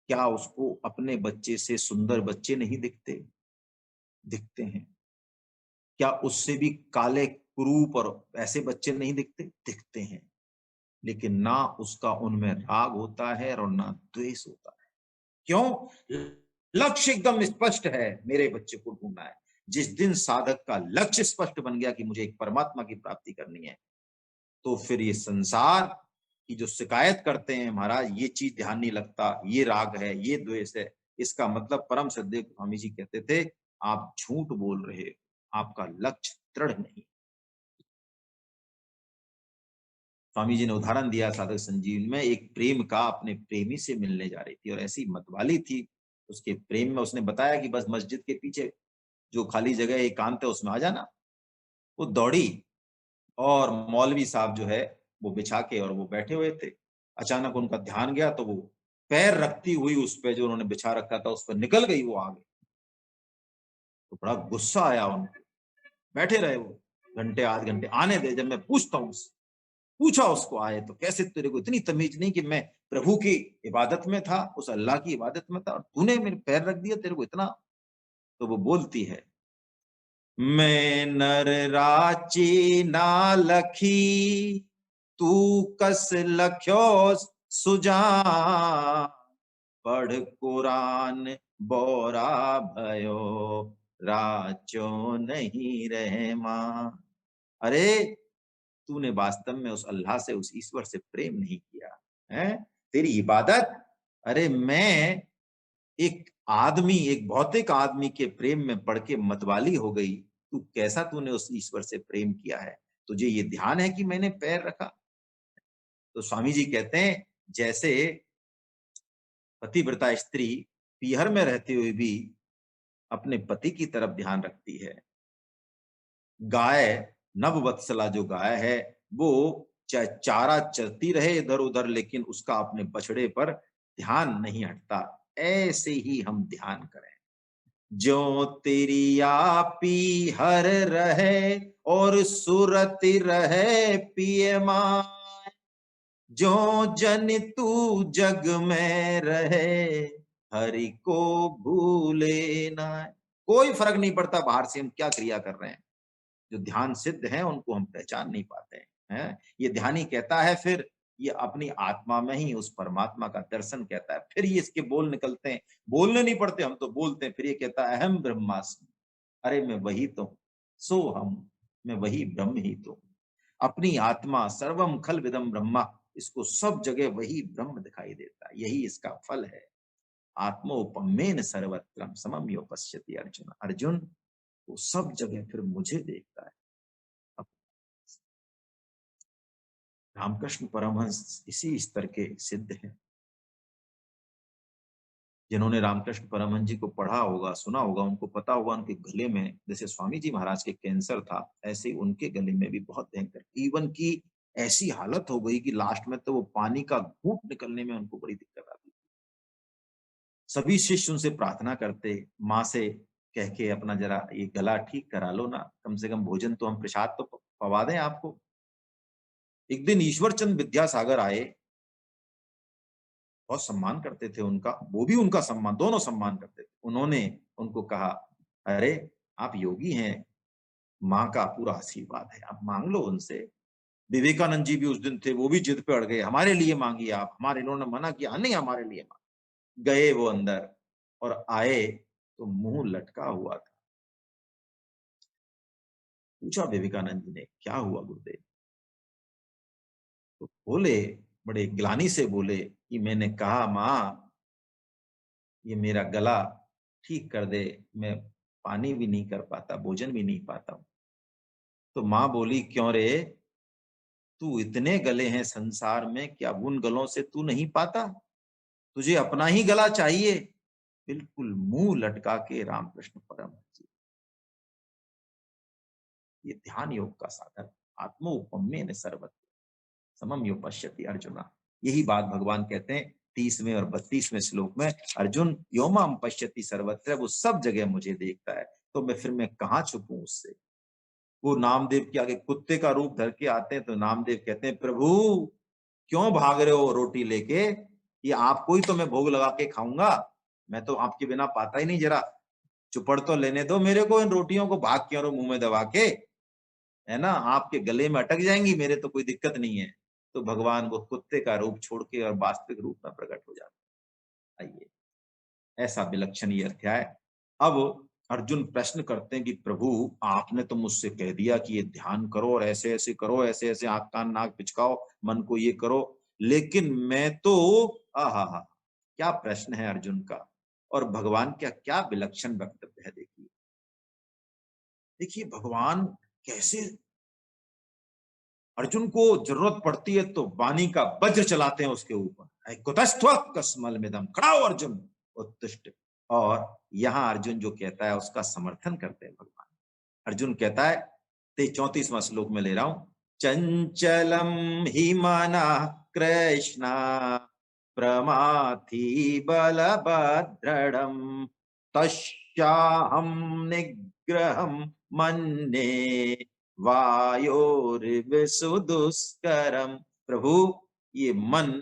क्या उसको अपने बच्चे से सुंदर बच्चे नहीं दिखते? दिखते हैं। क्या उससे भी काले कुरूप और ऐसे बच्चे नहीं दिखते? दिखते हैं। लेकिन ना उसका उनमें राग होता है और ना द्वेष होता है। क्यों? लक्ष्य एकदम स्पष्ट है, मेरे बच्चे को ढूंढना है। जिस दिन साधक का लक्ष्य स्पष्ट बन गया कि मुझे एक परमात्मा की प्राप्ति करनी है, तो फिर ये संसार की जो शिकायत करते हैं महाराज, ये चीज ध्यान नहीं लगता, ये राग है, ये द्वेष है, इसका मतलब परम श्रद्धेय स्वामी जी कहते थे, आप झूठ बोल रहे हो, आपका लक्ष्य दृढ़ नहीं। स्वामी जी ने उदाहरण दिया साधक संजीवनी में, एक प्रेम का अपने प्रेमी से मिलने जा रही थी और ऐसी मतवाली थी उसके प्रेम में, उसने बताया कि बस मस्जिद के पीछे जो खाली जगह एकांत है उसमें आ जाना। वो दौड़ी और मौलवी साहब जो है वो बिछा के और वो बैठे हुए थे। अचानक उनका ध्यान गया तो वो पैर रखती हुई उस पे जो उन्होंने बिछा रखा था उस पर निकल गई वो आगे। तो बड़ा गुस्सा आया उनको। बैठे रहे वो घंटे आध घंटे, आने दे, जब मैं पूछता हूँ, पूछा उसको आए तो, कैसे तेरे को इतनी तमीज नहीं कि मैं प्रभु की इबादत में था, उस अल्लाह की इबादत में था और तूने मेरे पैर रख दिया, तेरे को इतना? तो वो बोलती है, मैं नर राची ना लखी, तू कस लख्यो सुजान, पढ़ कुरान बोरा भयो, राचो नहीं रहमान। अरे तूने वास्तव में उस अल्लाह से, उस ईश्वर से प्रेम नहीं किया है, तेरी इबादत, अरे मैं एक आदमी, एक भौतिक आदमी के प्रेम में पड़ के मतवाली हो गई। तू कैसा, तूने उस ईश्वर से प्रेम किया है, तुझे ये ध्यान है कि मैंने पैर रखा? तो स्वामी जी कहते हैं जैसे पतिव्रता स्त्री पीहर में रहते हुए भी अपने पति की तरफ ध्यान रखती है, गाय, नववत्सला जो गाय है, वो चाहे चारा चरती रहे इधर उधर, लेकिन उसका अपने बछड़े पर ध्यान नहीं हटता। ऐसे ही हम ध्यान करें, जो तेरी आपी हर रहे और सुरति रहे पिय माय, जो जन तू जग में रहे हरि को भूले ना। कोई फर्क नहीं पड़ता बाहर से हम क्या क्रिया कर रहे हैं, जो ध्यान सिद्ध है उनको हम पहचान नहीं पाते हैं। ये ध्यानी कहता है, फिर ये अपनी आत्मा में ही उस परमात्मा का दर्शन कहता है, फिर ये इसके बोल निकलते हैं, बोलने नहीं पड़ते, हम तो बोलते हैं। फिर ये कहता है अहम ब्रह्मास्मि, अरे मैं वही तो हूं, सो हम, मैं वही ब्रह्म ही तो हूं। अपनी आत्मा सर्वम खल विदम ब्रह्मा, इसको सब जगह वही ब्रह्म दिखाई देता है, यही इसका फल है। आत्मोपमेन सर्वत्रम समम यो पश्यति अर्जुन, अर्जुन वो सब जगह फिर मुझे देखता है। अब रामकृष्ण परमहंस इसी स्तर के सिद्ध हैं। जिन्होंने रामकृष्ण परमहंस जी को पढ़ा होगा, सुना होगा, उनको पता होगा उनके गले में, जैसे स्वामी जी महाराज के कैंसर था, ऐसे उनके गले में भी बहुत भयंकर, इवन की ऐसी हालत हो गई कि लास्ट में तो वो पानी का घूंट निकलने में उनको बड़ी दिक्कत आती। सभी शिष्य उनसे प्रार्थना करते, माँ से कह के अपना जरा ये गला ठीक करा लो ना, कम से कम भोजन तो, हम प्रसाद तो पवा दें आपको। एक दिन ईश्वर चंद विद्यासागर आए, बहुत सम्मान करते थे उनका, वो भी उनका सम्मान, दोनों सम्मान करते थे। उन्होंने उनको कहा अरे आप योगी हैं, माँ का पूरा आशीर्वाद है, आप मांग लो उनसे। विवेकानंद जी भी उस दिन थे, वो भी जिद पे अड़ गए, हमारे लिए मांगिए आप, हमारे, इन्होंने मना किया, नहीं हमारे लिए मांग। गए वो अंदर और आए तो मुंह लटका हुआ था। पूछा विवेकानंद जी ने, क्या हुआ गुरुदेव? तो बोले, बड़े ग्लानि से बोले कि मैंने कहा माँ, ये मेरा गला ठीक कर दे, मैं पानी भी नहीं कर पाता, भोजन भी नहीं पाता हूँ। तो माँ बोली, क्यों रे, तू इतने गले हैं संसार में, क्या उन गलों से तू नहीं पाता? तुझे अपना ही गला चाहिए? बिल्कुल मुंह लटका के रामकृष्ण परमहंस जी। ये ध्यान योग का साधन, आत्मोपम्येन सर्वत्र समम यो पश्यति अर्जुना। यही बात भगवान कहते हैं 30वें और 32वें श्लोक में, अर्जुन यो माम पश्यति सर्वत्र, वो सब जगह मुझे देखता है, तो मैं कहाँ छुपूं उससे? वो नामदेव के आगे कुत्ते का रूप धर के आते हैं, तो नामदेव कहते हैं, प्रभु क्यों भाग रहे हो रोटी लेके? ये आपको ही तो मैं भोग लगा के खाऊंगा, मैं तो आपके बिना पाता ही नहीं, जरा चुपड़ तो लेने दो मेरे को, इन रोटियों को भाग क्यों रहो मुंह में दबा के, है ना, आपके गले में अटक जाएंगी, मेरे तो कोई दिक्कत नहीं है। तो भगवान वो कुत्ते का रूप छोड़ के और वास्तविक रूप में प्रकट हो जाते हैं। आइए, ऐसा विलक्षण ये अध्याय। अब अर्जुन प्रश्न करते हैं कि प्रभु आपने तो मुझसे कह दिया कि ये ध्यान करो और ऐसे ऐसे करो, ऐसे ऐसे आंख कान नाक पिचकाओ, मन को ये करो, लेकिन मैं तो, आहा हा, क्या प्रश्न है अर्जुन का, और भगवान क्या क्या विलक्षण वक्तव्य है। देखिए देखिए भगवान कैसे अर्जुन को जरूरत पड़ती है तो वाणी का वज्र चलाते हैं उसके ऊपर, कुतस्त्व कस्मल मिदम, खड़ा हो अर्जुन, उत्तिष्ठ। और यहाँ अर्जुन जो कहता है उसका समर्थन करते हैं भगवान। अर्जुन कहता है, 34वां श्लोक में ले रहा हूं, चंचलम ही माना कृष्णा प्रमाथि बलभद्रम तस्याहम निग्रहम मन्ये वायोर्विसुदुष्करम। प्रभु ये मन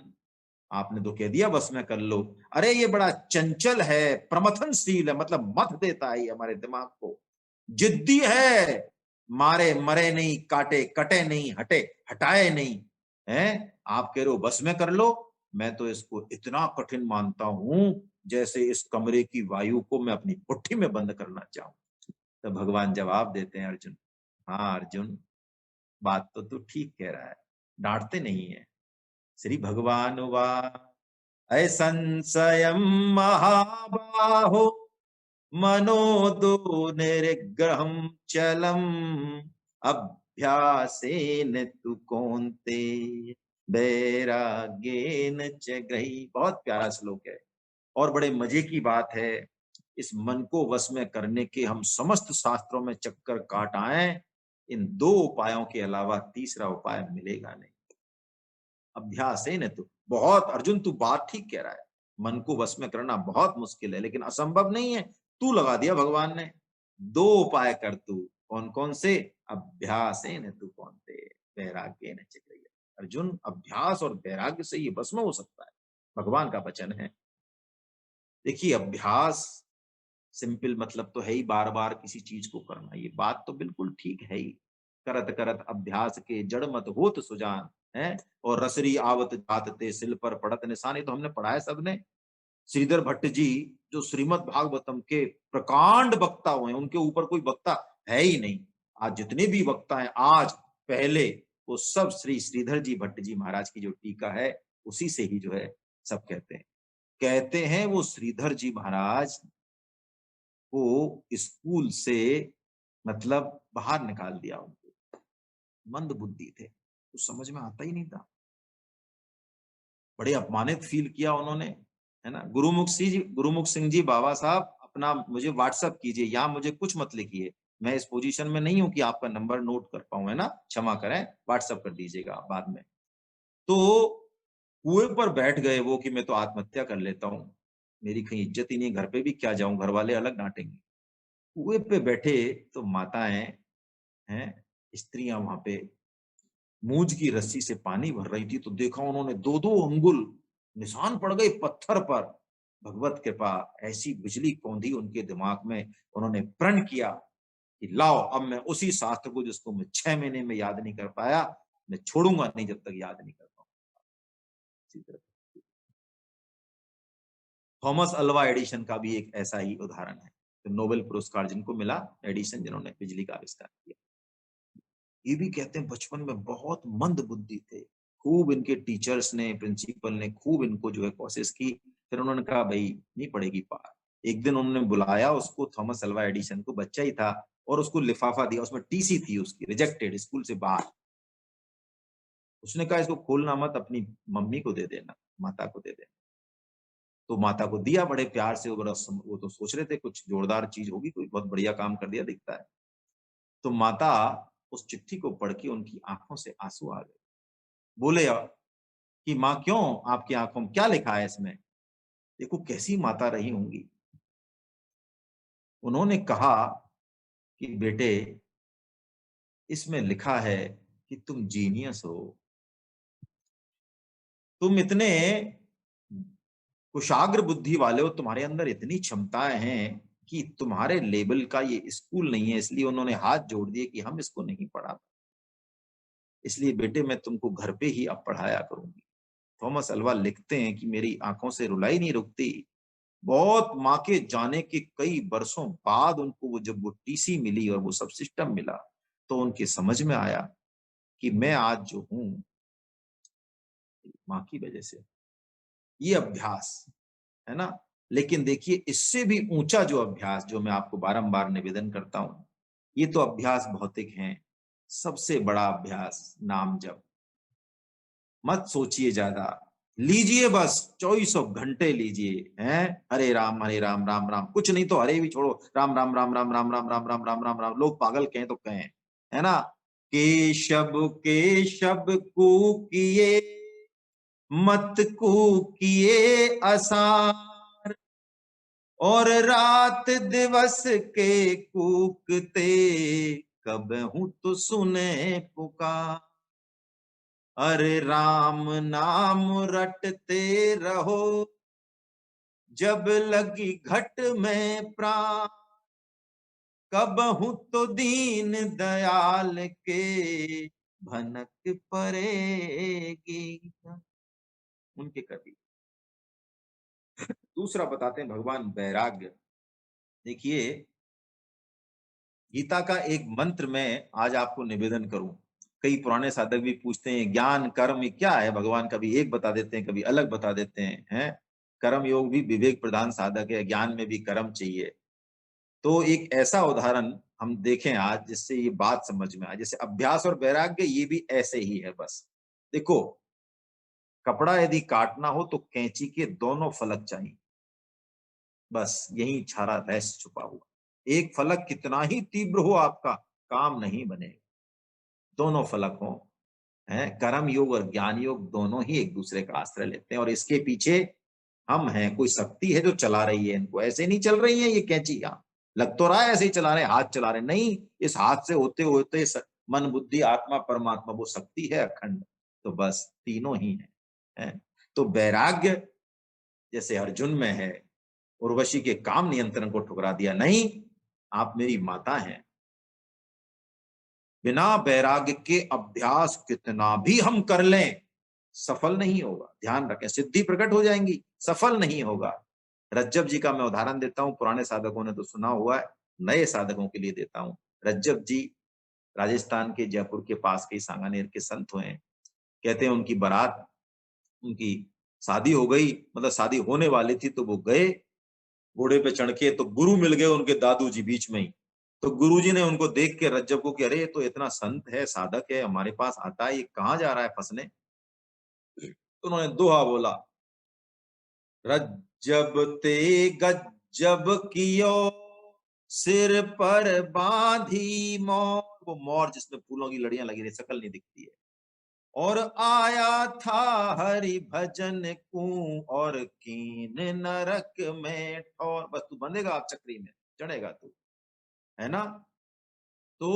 आपने तो कह दिया बस में कर लो, अरे ये बड़ा चंचल है, प्रमथनशील है, मतलब मत देता है हमारे दिमाग को, जिद्दी है, मारे मरे नहीं, काटे कटे नहीं, हटे हटाए नहीं, है। आप कह रहे हो बस में कर लो, मैं तो इसको इतना कठिन मानता हूं जैसे इस कमरे की वायु को मैं अपनी मुट्ठी में बंद करना चाहूं। तो भगवान जवाब देते हैं, अर्जुन, हाँ अर्जुन, बात तो तू ठीक कह रहा है, डांटते नहीं है। श्री भगवान वाह, असंशयं महाबाहो मनो दो निर्ग्रहं चलम् अभ्यासेन तु कौन्तेय वैराग्येन च गृही। बहुत प्यारा श्लोक है और बड़े मजे की बात है। इस मन को वश में करने के हम समस्त शास्त्रों में चक्कर काट आए, इन दो उपायों के अलावा तीसरा उपाय मिलेगा नहीं। अभ्यास है न, तू बहुत, अर्जुन तू बात ठीक कह रहा है, मन को वश में करना बहुत मुश्किल है लेकिन असंभव नहीं है, तू लगा दिया भगवान ने। दो उपाय कर तू, कौन कौन से? अभ्यास है न तू कौन थे, वैराग्य न चक्रिय। अर्जुन अभ्यास और वैराग्य से ये भस्म हो सकता है, भगवान का वचन है। देखिए अभ्यास सिंपल मतलब तो है ही बार बार किसी चीज को करना, ये बात तो बिल्कुल ठीक है ही। करत करत अभ्यास के जड़ मत होत सुजान, है। और रसरी आवत जात ते सिल पर पड़त निशान, ये तो हमने पढ़ा है सबने। श्रीधर भट्ट जी जो श्रीमद् भागवतम के प्रकांड वक्ता हुए हैं, उनके ऊपर कोई वक्ता है ही नहीं। आज जितने भी वक्ता हैं आज पहले, वो सब श्री श्रीधर जी भट्ट जी महाराज की जो टीका है उसी से ही जो है सब कहते हैं वो श्रीधर जी महाराज को स्कूल से मतलब बाहर निकाल दिया उनको, मंद बुद्धि थे, कुछ समझ में आता ही नहीं था, बड़े अपमानित फील किया उन्होंने, है ना। गुरुमुख सिंह जी बाबा साहब अपना मुझे व्हाट्सएप कीजिए, यहाँ मुझे कुछ मत लिखिए, मैं इस पोजीशन में नहीं हूं कि आपका नंबर नोट कर पाऊं, है ना, क्षमा करें, व्हाट्सएप कर दीजिएगा बाद में। तो कुएं पर बैठ गए वो कि मैं तो आत्महत्या कर लेता हूँ, मेरी कहीं इज्जत ही नहीं, घर पे भी क्या जाऊं, घर वाले अलग डांटेंगे। कुएं पे बैठे तो माताएं हैं, स्त्रियां वहां पे मूंज की रस्सी से पानी भर रही थी, तो देखा उन्होंने दो दो अंगुल निशान पड़ गए पत्थर पर, भगवत कृपा, ऐसी बिजली कौंधी उनके दिमाग में, उन्होंने प्रण किया कि लाओ अब मैं उसी शास्त्र को जिसको मैं 6 महीने में याद नहीं कर पाया, मैं छोड़ूंगा नहीं जब तक याद नहीं कर पाऊंगा। थॉमस अल्वा एडिशन का भी एक ऐसा ही उदाहरण है, तो नोबेल पुरस्कार जिनको मिला, एडिशन जिन्होंने बिजली का आविष्कार किया। ये भी कहते हैं बचपन में बहुत मंद बुद्धि थे, खूब इनके टीचर्स ने, प्रिंसिपल ने खूब इनको जो है कोशिश की, फिर उन्होंने कहा भाई नहीं पड़ेगी पार। एक दिन उन्होंने बुलाया उसको, थॉमस अल्वा एडिशन को, बच्चा ही था, और उसको लिफाफा दिया, उसमें टीसी थी उसकी, रिजेक्टेड, स्कूल से बाहर। उसने कहा इसको खोलना मत, अपनी मम्मी को दे देना, माता को दे देना। तो माता को दिया बड़े प्यार से, वो तो सोच रहे थे कुछ जोरदार चीज होगी, कोई बहुत बढ़िया काम कर दिया दिखता है। तो माता उस चिट्ठी को पढ़ के उनकी आंखों से आंसू आ गए। बोले कि माँ क्यों, आपकी आंखों में क्या लिखा है इसमें? देखो कैसी माता रही होंगी। उन्होंने कहा कि बेटे इसमें लिखा है कि तुम जीनियस हो, तुम इतने कुशाग्र बुद्धि वाले हो, तुम्हारे अंदर इतनी क्षमताएं हैं कि तुम्हारे लेवल का ये स्कूल नहीं है, इसलिए उन्होंने हाथ जोड़ दिए कि हम इसको नहीं पढ़ा, इसलिए बेटे मैं तुमको घर पे ही अब पढ़ाया करूंगी। थॉमस अल्वा लिखते हैं कि मेरी आंखों से रुलाई नहीं रुकती। बहुत माँ के जाने के कई बरसों बाद उनको वो जब वो टीसी मिली और वो सब सिस्टम मिला, तो उनके समझ में आया कि मैं आज जो हूं माँ की वजह से। ये अभ्यास है ना। लेकिन देखिए इससे भी ऊंचा जो अभ्यास, जो मैं आपको बारंबार निवेदन करता हूं, ये तो अभ्यास भौतिक हैं। सबसे बड़ा अभ्यास नाम जप। मत सोचिए ज्यादा, लीजिए बस 24 घंटे लीजिए हैं, हरे राम राम राम, कुछ नहीं तो हरे भी छोड़ो, राम राम राम राम राम राम राम राम राम राम राम, लोग पागल कहें तो कहें, है ना। केशव केशव कूकिए, मत कूकिए असार, और रात दिवस के कूकते, कब हूं तो सुने पुकार। अरे राम नाम रटते रहो, जब लगी घट में प्राण, कब हूं तो दीन दयाल के भनक पड़ेगी। उनके कवि दूसरा बताते हैं भगवान वैराग्य। देखिए गीता का एक मंत्र में आज आपको निवेदन करूं। कई पुराने साधक भी पूछते हैं ज्ञान कर्म ये क्या है, भगवान कभी एक बता देते हैं, कभी अलग बता देते हैं। कर्म योग भी विवेक प्रधान साधक है, ज्ञान में भी कर्म चाहिए। तो एक ऐसा उदाहरण हम देखें आज जिससे ये बात समझ में आए, जैसे अभ्यास और वैराग्य ये भी ऐसे ही है। बस देखो, कपड़ा यदि काटना हो तो कैंची के दोनों फलक चाहिए, बस यही सारा रहस्य छुपा हुआ। एक फलक कितना ही तीव्र हो आपका, काम नहीं बनेगा, दोनों फलक हो। है कर्म योग और ज्ञान योग दोनों ही एक दूसरे का आश्रय लेते हैं, और इसके पीछे हम हैं, कोई शक्ति है जो चला रही है इनको, ऐसे नहीं चल रही है ये कैंची। यहाँ लग तो रहा है ऐसे ही चला रहे, हाथ चला रहे, नहीं, इस हाथ से होते होते मन बुद्धि आत्मा परमात्मा वो शक्ति है अखंड। तो बस तीनों ही है। तो वैराग्य जैसे अर्जुन में है, उर्वशी के काम नियंत्रण को ठुकरा दिया, नहीं आप मेरी माता हैं। बिना वैराग्य के अभ्यास कितना भी हम कर लें सफल नहीं होगा। ध्यान रखें, सिद्धि प्रकट हो जाएंगी, सफल नहीं होगा। रज्जब जी का मैं उदाहरण देता हूं, पुराने साधकों ने तो सुना हुआ है, नए साधकों के लिए देता हूं। रज्जब जी राजस्थान के जयपुर के पास के सांगानेर के संत हुए हैं। कहते हैं उनकी बारात, उनकी शादी हो गई, मतलब शादी होने वाली थी, तो वो गए घोड़े पे चढ़ के, तो गुरु मिल गए उनके दादू जी बीच में ही। तो गुरुजी ने उनको देख के रज्जब को कि अरे ये तो इतना संत है, साधक है, हमारे पास आता है, ये कहाँ जा रहा है फंसने। तो उन्होंने दोहा बोला, रज्जब ते गज्जब कियो, सिर पर बांधी मोर। वो मोर जिसमें फूलों की लड़ियां लगी रही, शकल नहीं दिखती है। और आया था हरि भजन को, और कीन नरक में ठौर। बस तू बंधेगा आप चक्री में, चढ़ेगा तू, है ना। तो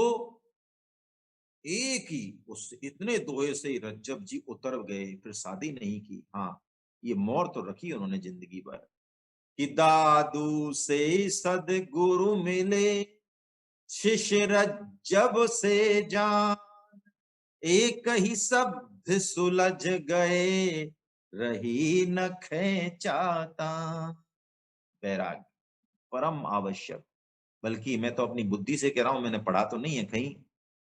एक ही उस इतने दोहे से रज्जब जी उतर गए, फिर शादी नहीं की। हाँ, ये मोर तो रखी उन्होंने जिंदगी भर। कि दादू से सदगुरु मिले, शिष्य रज्जब से जान, एक ही शब्द सुलझ गए, रही न खेचाता। वैराग्य परम आवश्यक। बल्कि मैं तो अपनी बुद्धि से कह रहा हूं, मैंने पढ़ा तो नहीं है कहीं,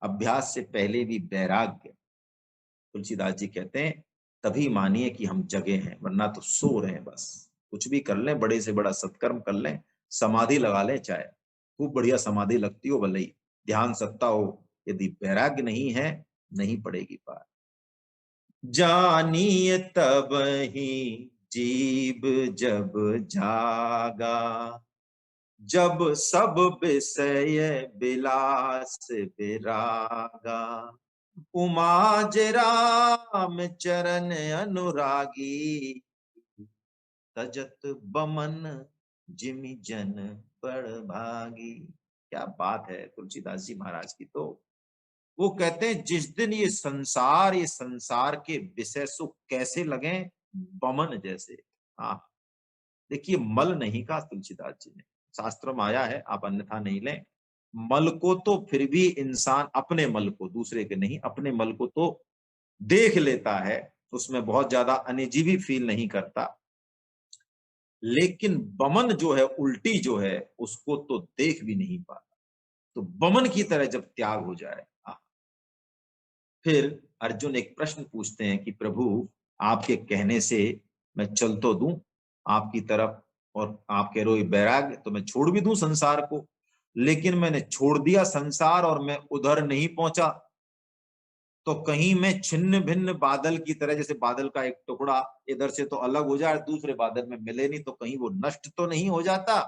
अभ्यास से पहले भी वैराग्य। तुलसीदास जी कहते हैं तभी मानिए कि हम जगे हैं, वरना तो सो रहे हैं बस। कुछ भी कर लें, बड़े से बड़ा सत्कर्म कर लें, समाधि लगा लें, चाहे खूब बढ़िया समाधि लगती हो, भले ही ध्यान सत्ता हो, यदि वैराग्य नहीं है, नहीं पड़ेगी पार। जानिए तब ही जीव जब जागा, जब सब विषय विलास विरागा, उमाज राम चरण अनुरागी, तजत बमन जिमि जन बड़ भागी। क्या बात है तुलसीदास जी महाराज की। तो वो कहते हैं जिस दिन ये संसार के विषय सुख कैसे लगे, बमन जैसे। हाँ, देखिए मल नहीं कहा तुलसीदास जी ने, शास्त्र में आया है, आप अन्यथा नहीं लें। मल को तो फिर भी इंसान अपने मल को, दूसरे के नहीं, अपने मल को तो देख लेता है, उसमें बहुत ज्यादा अनिजी फील नहीं करता। लेकिन बमन जो है, उल्टी जो है, उसको तो देख भी नहीं पाता। तो बमन की तरह जब त्याग हो जाए, फिर अर्जुन एक प्रश्न पूछते हैं कि प्रभु आपके कहने से मैं चल तो दूं आपकी तरफ, और आप कह रहे हो बैराग, तो मैं छोड़ भी दूं संसार को, लेकिन मैंने छोड़ दिया संसार और मैं उधर नहीं पहुंचा, तो कहीं मैं छिन्न भिन्न बादल की तरह, जैसे बादल का एक टुकड़ा इधर से तो अलग हो जाए, दूसरे बादल में मिले नहीं, तो कहीं वो नष्ट तो नहीं हो जाता।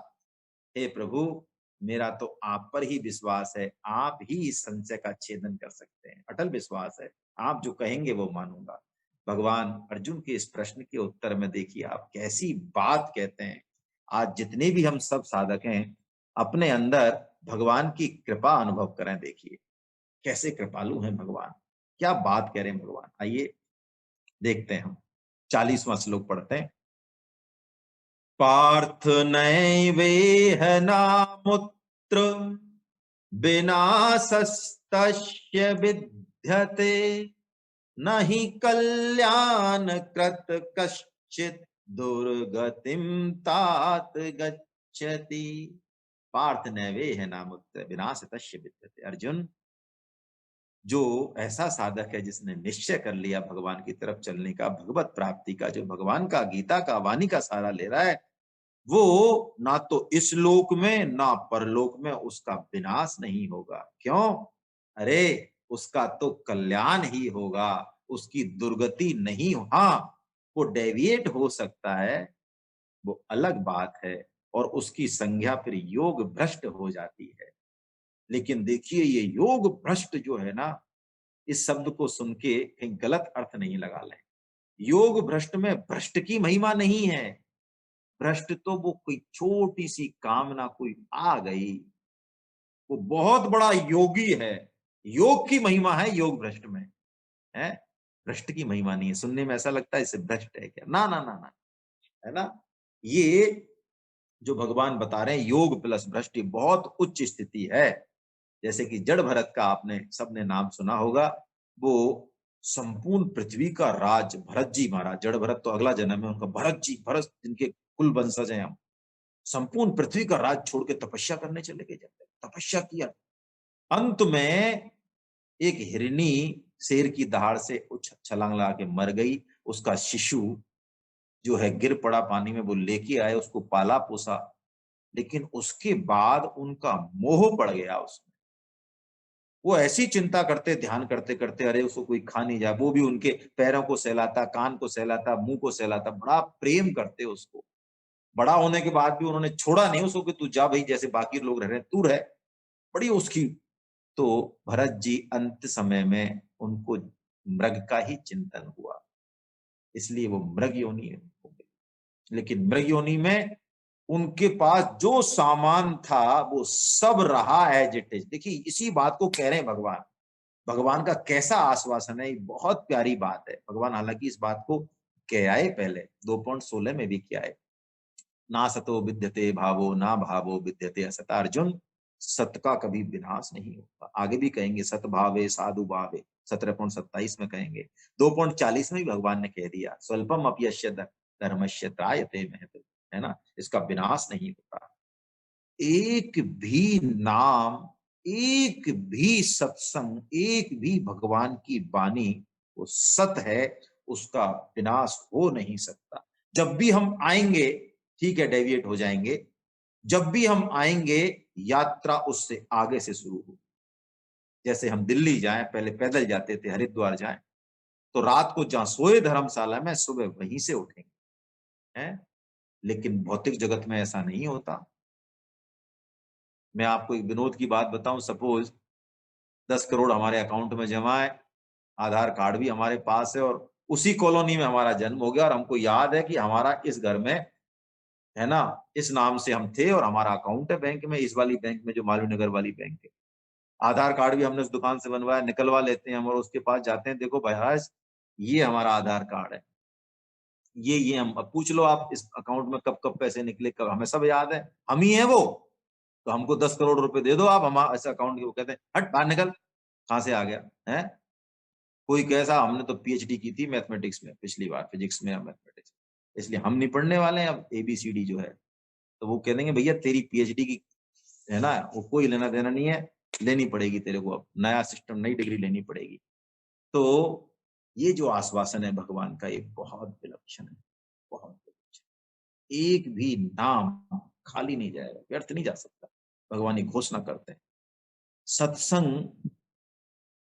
हे प्रभु, मेरा तो आप पर ही विश्वास है, आप ही इस संशय का छेदन कर सकते हैं, अटल विश्वास है, आप जो कहेंगे वो मानूंगा। भगवान अर्जुन के इस प्रश्न के उत्तर में देखिए आप कैसी बात कहते हैं। आज जितने भी हम सब साधक हैं, अपने अंदर भगवान की कृपा अनुभव करें। देखिए कैसे कृपालु हैं भगवान, क्या बात कह रहे हैं भगवान। आइए देखते हैं हम 40वां श्लोक पढ़ते हैं। पार्थ नैवेह नामुत्र विनाशस्तस्य विद्यते, न हि कल्याण कृत कश्चित दुर्गतिम तात गच्छति। पार्थ नैवेह नामुत्र विनाशतस्य विद्यते। अर्जुन, जो ऐसा साधक है जिसने निश्चय कर लिया भगवान की तरफ चलने का, भगवत प्राप्ति का, जो भगवान का, गीता का, वाणी का सहारा ले रहा है, वो ना तो इस लोक में ना परलोक में उसका विनाश नहीं होगा। क्यों? अरे उसका तो कल्याण ही होगा, उसकी दुर्गति नहीं हो। हाँ, वो डेविएट हो सकता है, वो अलग बात है, और उसकी संज्ञा फिर योग भ्रष्ट हो जाती है। लेकिन देखिए ये योग भ्रष्ट जो है ना, इस शब्द को सुन के कहीं गलत अर्थ नहीं लगा लें। योग भ्रष्ट में भ्रष्ट की महिमा नहीं है। भ्रष्ट तो वो कोई छोटी सी कामना कोई आ गई, वो बहुत बड़ा योगी है। योग की महिमा है योग भ्रष्ट में, है भ्रष्ट की महिमा नहीं है। सुनने में ऐसा लगता है इसे भ्रष्ट है क्या, ना ना ना ना, है ना। ये जो भगवान बता रहे हैं योग प्लस भ्रष्ट, बहुत उच्च स्थिति है। जैसे कि जड़ भरत का आपने सबने नाम सुना होगा, वो संपूर्ण पृथ्वी का राज भरत जी महाराज, जड़ भरत तो अगला जन्म है उनका, भरत जी, भरत जिनके कुल वंशज हैं हम, संपूर्ण पृथ्वी का राज छोड़ के तपस्या करने चले गए। जब तपस्या किया, अंत में एक हिरनी शेर की दहाड़ से छलांग लगा के मर गई। उसका शिशु जो है गिर पड़ा पानी में, वो लेके आए, उसको पाला पोसा, लेकिन उसके बाद उनका मोह पड़ गया उसमें। वो ऐसी चिंता करते, ध्यान करते करते, अरे उसको कोई खा नहीं जाए, वो भी उनके पैरों को सहलाता, कान को सहलाता, मुंह को सहलाता, बड़ा प्रेम करते उसको। बड़ा होने के बाद भी उन्होंने छोड़ा नहीं उसको कि तू जा भाई, जैसे बाकी लोग रह रहे हैं तू रह, बड़ी उसकी। तो भरत जी अंत समय में उनको मृग का ही चिंतन हुआ, इसलिए वो मृग योनि हो गई। लेकिन मृग योनि में उनके पास जो सामान था वो सब रहा एज इट इज। देखिए इसी बात को कह रहे हैं भगवान। भगवान का कैसा आश्वासन है, ये बहुत प्यारी बात है। भगवान हालांकि इस बात को कह आए पहले 2.16 में भी किया है ना सतो विद्यते भावो ना भावो विद्यते असत। अर्जुन, सत का कभी विनाश नहीं होता। आगे भी कहेंगे सत भावे साधु भावे, 17.27 में कहेंगे। 2.40 में भी भगवान ने कह दिया स्वल्पम अपयश्य धर्मस्य त्रायते महत्, है ना, इसका विनाश नहीं होता। एक भी नाम, एक भी सत्संग, एक भी भगवान की वाणी वो सत है, उसका विनाश हो नहीं सकता। जब भी हम आएंगे, ठीक है, डेविएट हो जाएंगे, जब भी हम आएंगे यात्रा उससे आगे से शुरू हो। जैसे हम दिल्ली जाएं, पहले पैदल जाते थे, हरिद्वार जाएं तो रात को जहां सोए धर्मशाला में, सुबह वहीं से उठेंगे, हैं? लेकिन भौतिक जगत में ऐसा नहीं होता। मैं आपको एक विनोद की बात बताऊं, सपोज 10 करोड़ हमारे अकाउंट में जमा है, आधार कार्ड भी हमारे पास है, और उसी कॉलोनी में हमारा जन्म हो गया, और हमको याद है कि हमारा इस घर में, है ना, इस नाम से हम थे, और हमारा अकाउंट है बैंक में, इस वाली बैंक में जो मालवीय नगर वाली बैंक है। आधार कार्ड भी हमने उस दुकान से बनवाया, निकलवा लेते हैं हम, और उसके पास जाते हैं, देखो भाई ये हमारा आधार कार्ड है, ये हम, अब पूछ लो आप इस अकाउंट में कब कब पैसे निकले, कब, हमें सब याद है, हम ही है वो। तो हमको 10 करोड़ रुपए दे दो आप हमारे ऐसे अकाउंट के, वो कहते हैं हट बाहर निकल, कहां से आ गया है। कोई कैसा, हमने तो पीएचडी की थी मैथमेटिक्स में पिछली बार, फिजिक्स में या मैथमेटिक्स, इसलिए हम नहीं पढ़ने वाले हैं अब एबीसीडी जो है। तो वो कह देंगे भैया तेरी पीएचडी की, है ना, वो कोई लेना देना नहीं है, लेनी पड़ेगी तेरे को, अब नया सिस्टम, नई डिग्री लेनी पड़ेगी। तो ये जो आश्वासन है भगवान का, ये बहुत विलक्षण है, बहुत विलक्षण। एक भी नाम खाली नहीं जाएगा, व्यर्थ नहीं जा सकता, भगवान ये घोषणा करते हैं। सत्संग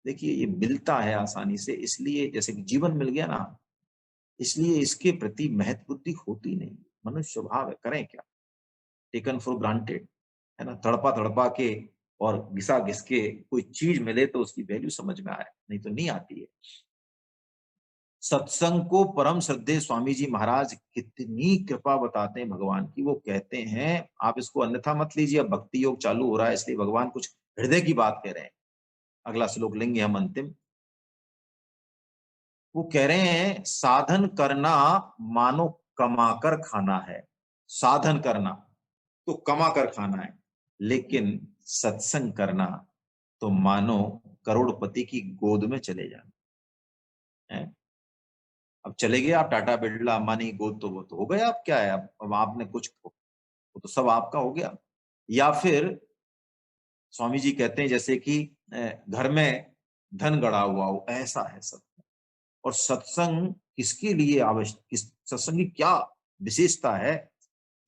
देखिए ये मिलता है आसानी से, इसलिए जैसे कि जीवन मिल गया ना, इसलिए इसके प्रति महत्व बुद्धि होती नहीं। मनुष्य स्वभाव है, करें क्या, टेकन फॉर ग्रांटेड, है ना, तड़पा तड़पा के और घिसा घिस के कोई चीज मिले तो उसकी वैल्यू समझ में आए, नहीं तो नहीं आती है। सत्संग को परम श्रद्धेय स्वामी जी महाराज कितनी कृपा बताते हैं भगवान की। वो कहते हैं, आप इसको अन्यथा मत लीजिए, अब भक्ति योग चालू हो रहा है इसलिए भगवान कुछ हृदय की बात कह रहे हैं। अगला श्लोक लेंगे हम अंतिम। वो कह रहे हैं साधन करना मानो कमाकर खाना है, साधन करना तो कमा कर खाना है, लेकिन सत्संग करना तो मानो करोड़पति की गोद में चले जाना है। अब चले गए आप टाटा बिरला अंबानी गोद, तो वो तो हो गया, अब क्या है, अब आपने कुछ, वो तो सब आपका हो गया। या फिर स्वामी जी कहते हैं जैसे कि घर में धन गड़ा हुआ हो, ऐसा है सब। और सत्संग किसके लिए आवश्यक, सत्संग की क्या विशेषता है।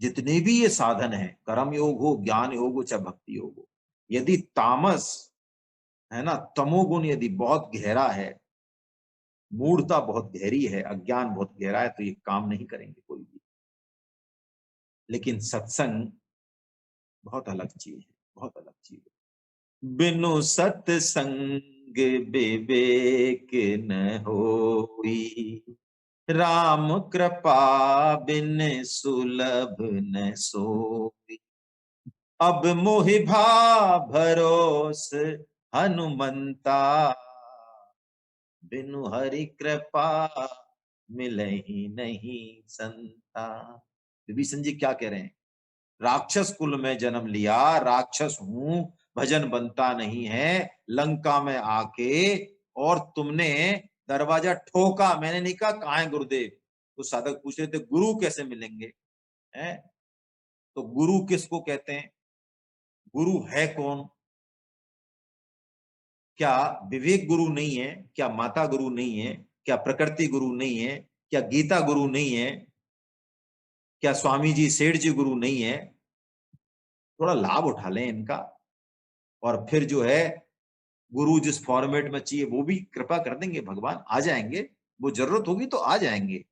जितने भी ये साधन है, कर्म योग हो, ज्ञान योग हो, चाहे भक्ति योग हो, यदि तामस, है ना, तमोगुण यदि बहुत गहरा है, मूढ़ता बहुत गहरी है, अज्ञान बहुत गहरा है, तो ये काम नहीं करेंगे कोई भी। लेकिन सत्संग बहुत अलग चीज है, बहुत अलग चीज है। बिनु सत्संग विवेक न होई, राम कृपा बिन सुलभ न सोई। अब मोहि भा भरोस हनुमंता, बिनु हरि कृपा मिलहि नहीं संता। विभीषण जी क्या कह रहे हैं, राक्षस कुल में जन्म लिया, राक्षस हूं, भजन बनता नहीं है, लंका में आके और तुमने दरवाजा ठोका, मैंने नहीं कहा कहां है गुरुदेव। तो साधक पूछ रहे थे गुरु कैसे मिलेंगे, हैं? तो गुरु किसको कहते हैं, गुरु है कौन। क्या विवेक गुरु नहीं है, क्या माता गुरु नहीं है, क्या प्रकृति गुरु नहीं है, क्या गीता गुरु नहीं है, क्या स्वामी जी सेठ जी गुरु नहीं है। थोड़ा लाभ उठा लें इनका, और फिर जो है गुरु जिस फॉर्मेट में चाहिए वो भी कृपा कर देंगे, भगवान आ जाएंगे, वो जरूरत होगी तो आ जाएंगे।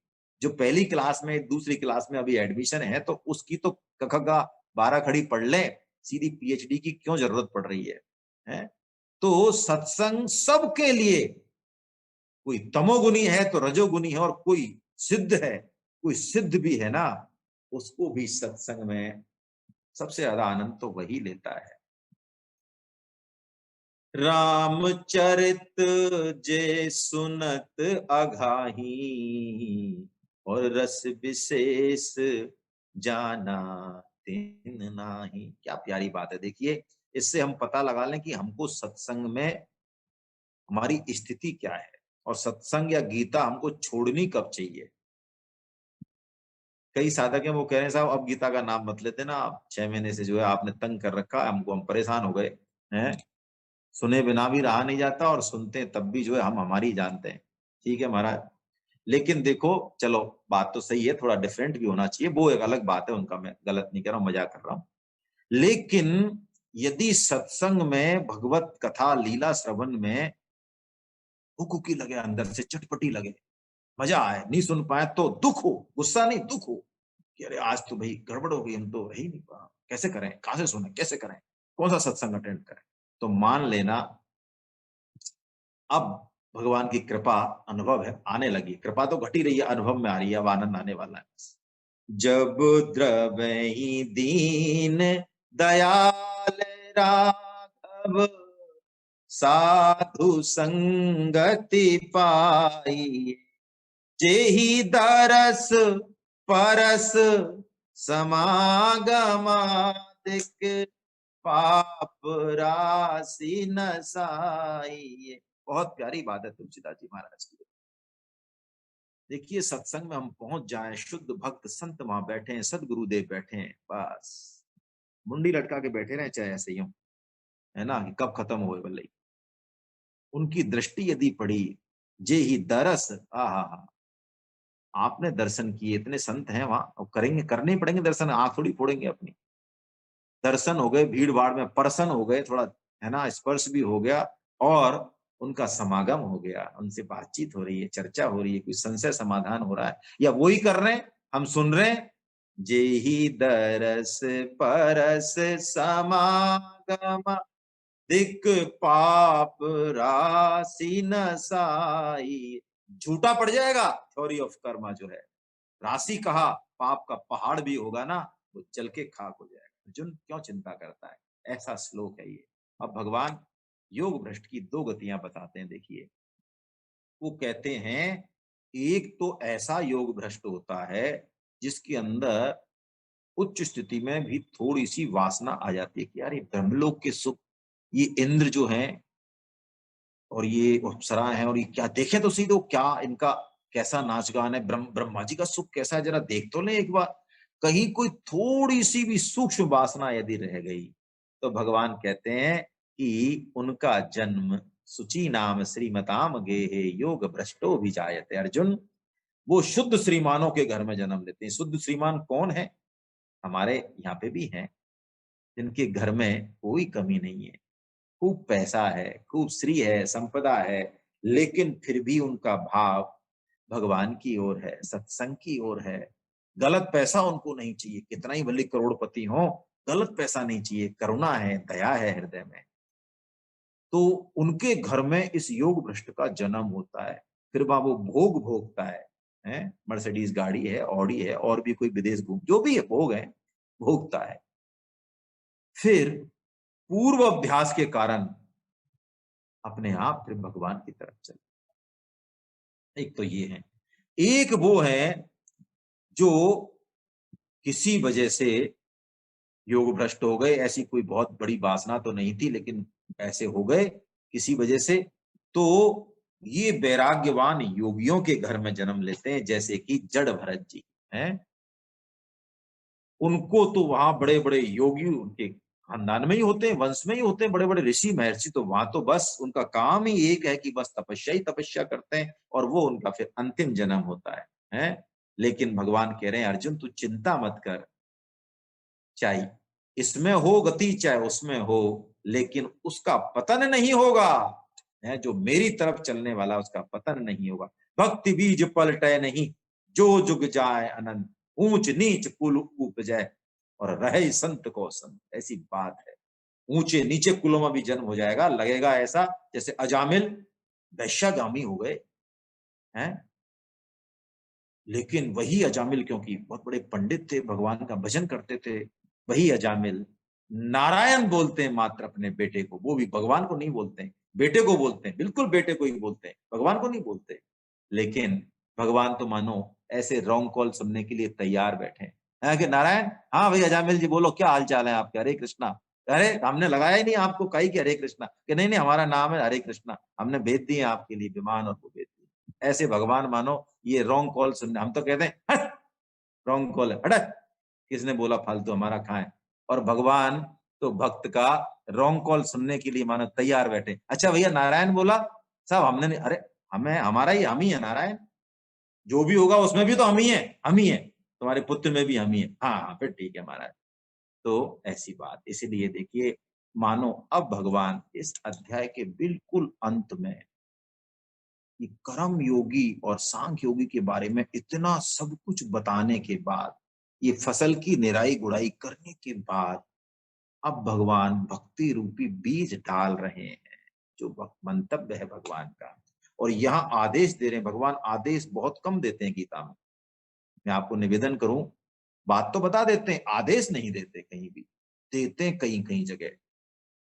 जो पहली क्लास में दूसरी क्लास में अभी एडमिशन है, तो उसकी तो क ख ग 12 खड़ी पढ़ ले, सीधी पीएचडी की क्यों जरूरत पड़ रही है? तो सत्संग सबके लिए, कोई तमोगुनी है तो रजोगुनी है, और कोई सिद्ध है, कोई सिद्ध भी है ना, उसको भी सत्संग में सबसे ज्यादा आनंद तो वही लेता है। रामचरित जे सुनत अघाही, और रस विशेष जाना तिन नाही। क्या प्यारी बात है। देखिए, इससे हम पता लगा लें कि हमको सत्संग में हमारी स्थिति क्या है और सत्संग या गीता हमको छोड़नी कब चाहिए। कई साधक हैं वो कह रहे हैं साहब अब गीता का नाम मत लेते ना, आप 6 महीने से जो है आपने तंग कर रखा है हमको, हम परेशान हो गए हैं। सुने बिना भी रहा नहीं जाता और सुनते हैं तब भी जो है हम हमारी जानते हैं। ठीक है महाराज, लेकिन देखो चलो बात तो सही है, थोड़ा डिफरेंट भी होना चाहिए, वो एक अलग बात है, उनका मैं गलत नहीं कर रहा हूँ, मजाक कर रहा हूँ। लेकिन यदि सत्संग में भगवत कथा लीला श्रवण में हुकुकी लगे, अंदर से चटपटी लगे, मजा आए, नहीं सुन पाए तो दुख हो, गुस्सा नहीं दुख हो कि अरे आज तो भाई गड़बड़ हो गई, हम तो रह ही नहीं पा, कैसे करें, कहां से सुने, कैसे करें, कौन सा सत्संग अटेंड करें, तो मान लेना अब भगवान की कृपा अनुभव है, आने लगी, कृपा तो घटी रही है, अनुभव में आ रही है, अब आनंद आने वाला है। जब द्रवहि दीन दयाल राघव, साधु संगति पाई, जेहि दरस परस समागमादिक, पाप राशि नसाई। बहुत प्यारी बात है तुलसीदास जी महाराज की। देखिए सत्संग में हम पहुंच जाएं, शुद्ध भक्त संत वहां बैठे हैं, सदगुरुदेव बैठे हैं, बस मुंडी लटका के बैठे रहे, चाहे ऐसे ही हो, है ना, कि कब खत्म हो भले। उनकी दृष्टि यदि पड़ी, जे ही दरस, आहा, आपने दर्शन किए, इतने संत हैं वहां, अब करेंगे, करने ही पड़ेंगे दर्शन, आंख थोड़ी फोड़ेंगे अपनी। दर्शन हो गए, भीड़ भाड़ में परसन हो गए, थोड़ा है ना स्पर्श भी हो गया, और उनका समागम हो गया, उनसे बातचीत हो रही है, चर्चा हो रही है, कोई संशय समाधान हो रहा है, या वही कर रहे हैं, हम सुन रहे हैं। जेहि दरस परस समागम, दिक पाप राशि नसाई। झूठा पड़ जाएगा थ्योरी ऑफ कर्मा जो है, राशि कहा, पाप का पहाड़ भी होगा ना, वो चल के खाक हो जाएगा। अर्जुन क्यों चिंता करता है, ऐसा श्लोक है ये। अब भगवान योग भ्रष्ट की दो गतियां बताते हैं, देखिए वो कहते हैं एक तो ऐसा योग भ्रष्ट होता है जिसके अंदर उच्च स्थिति में भी थोड़ी सी वासना आ जाती है कि यार ये ब्रह्मलोक के सुख, ये इंद्र जो है और ये अप्सराएं हैं, और ये क्या देखे तो सही, तो क्या इनका कैसा नाच गान है, ब्रह्मा जी का सुख कैसा है, जरा देख तो ले एक बार। कहीं कोई थोड़ी सी भी सूक्ष्म वासना यदि रह गई तो भगवान कहते हैं कि उनका जन्म सुचि नाम श्रीमताम गेहे योग भ्रष्टो भी जायते। अर्जुन वो शुद्ध श्रीमानों के घर में जन्म लेते हैं। शुद्ध श्रीमान कौन है, हमारे यहाँ पे भी हैं, जिनके घर में कोई कमी नहीं है, खूब पैसा है, खूब श्री है, संपदा है, लेकिन फिर भी उनका भाव भगवान की ओर है, सत्संग की ओर है। गलत पैसा उनको नहीं चाहिए, कितना ही भले करोड़पति हो, गलत पैसा नहीं चाहिए, करुणा है, दया है हृदय में। तो उनके घर में इस योग भ्रष्ट का जन्म होता है। फिर वहां वो भोग भोगता है, मर्सिडीज गाड़ी है, ऑडी है, और भी कोई विदेश घूम, जो भी है भोग है, भोगता है। फिर पूर्व अभ्यास के कारण अपने आप फिर भगवान की तरफ चले। एक तो ये है, एक वो है जो किसी वजह से योग भ्रष्ट हो गए, ऐसी कोई बहुत बड़ी वासना तो नहीं थी लेकिन ऐसे हो गए किसी वजह से, तो ये वैराग्यवान योगियों के घर में जन्म लेते हैं, जैसे कि जड़ भरत जी हैं। उनको तो वहां बड़े बड़े योगी उनके खानदान में ही होते हैं, वंश में ही होते हैं, बड़े बड़े ऋषि महर्षि, तो वहां तो बस उनका काम ही एक है कि बस तपस्या ही तपस्या करते हैं, और वो उनका फिर अंतिम जन्म होता है। लेकिन भगवान कह रहे हैं अर्जुन तू चिंता मत कर, चाहे इसमें हो गति चाहे उसमें हो, लेकिन उसका पतन नहीं होगा, है जो मेरी तरफ चलने वाला उसका पतन नहीं होगा। भक्ति बीज पलटे नहीं, जो जुग जाए अनंत, ऊंच नीच कुल उपजय, और रहे संत को संत। ऐसी बात है, ऊंचे नीचे कुलों में भी जन्म हो जाएगा, लगेगा ऐसा जैसे अजामिल वैश्यागामी हो गए हैं, लेकिन वही अजामिल क्योंकि बहुत बड़े पंडित थे, भगवान का भजन करते थे, वही अजामिल नारायण बोलते हैं मात्र अपने बेटे को, वो भी भगवान को नहीं बोलते हैं, बेटे को बोलते हैं, बिल्कुल बेटे को ही बोलते हैं, भगवान को नहीं बोलते। लेकिन भगवान तो मानो ऐसे रॉन्ग कॉल सुनने के लिए तैयार बैठे हैं। है कि नारायण, हाँ भैया अजामिल जी बोलो क्या हाल चाल है आपके, हरे कृष्णा। अरे हमने लगाया ही नहीं आपको कही कि हरे कृष्णा, कि नहीं नहीं हमारा नाम है हरे कृष्णा, हमने भेज दिए आपके लिए विमान और वो भेज दिए। ऐसे भगवान मानो ये रॉन्ग कॉल सुनने, हम तो कहते हैं हट, रॉन्ग कॉल है, हट, किसने बोला फालतू हमारा खाएं। और भगवान तो भक्त का रॉन्ग कॉल सुनने के लिए मानो तैयार बैठे। अच्छा भैया नारायण बोला, साहब हमने नहीं, अरे हमें हमारा ही हम ही है नारायण, जो भी होगा उसमें भी तो हम ही है, हम ही है, तुम्हारे पुत्र में भी हम ही है। हाँ हाँ फिर ठीक है महाराज। तो ऐसी बात, इसीलिए देखिए मानो अब भगवान इस अध्याय के बिल्कुल अंत में ये कर्म योगी और सांख्य योगी के बारे में इतना सब कुछ बताने के बाद, ये फसल की निराई गुड़ाई करने के बाद, अब भगवान भक्ति रूपी बीज डाल रहे हैं, जो मंतव्य है भगवान का। और यहाँ आदेश दे रहे हैं, भगवान आदेश बहुत कम देते हैं गीता में। मैं आपको निवेदन करूं, बात तो बता देते हैं, आदेश नहीं देते कहीं भी, देते हैं कहीं कहीं जगह,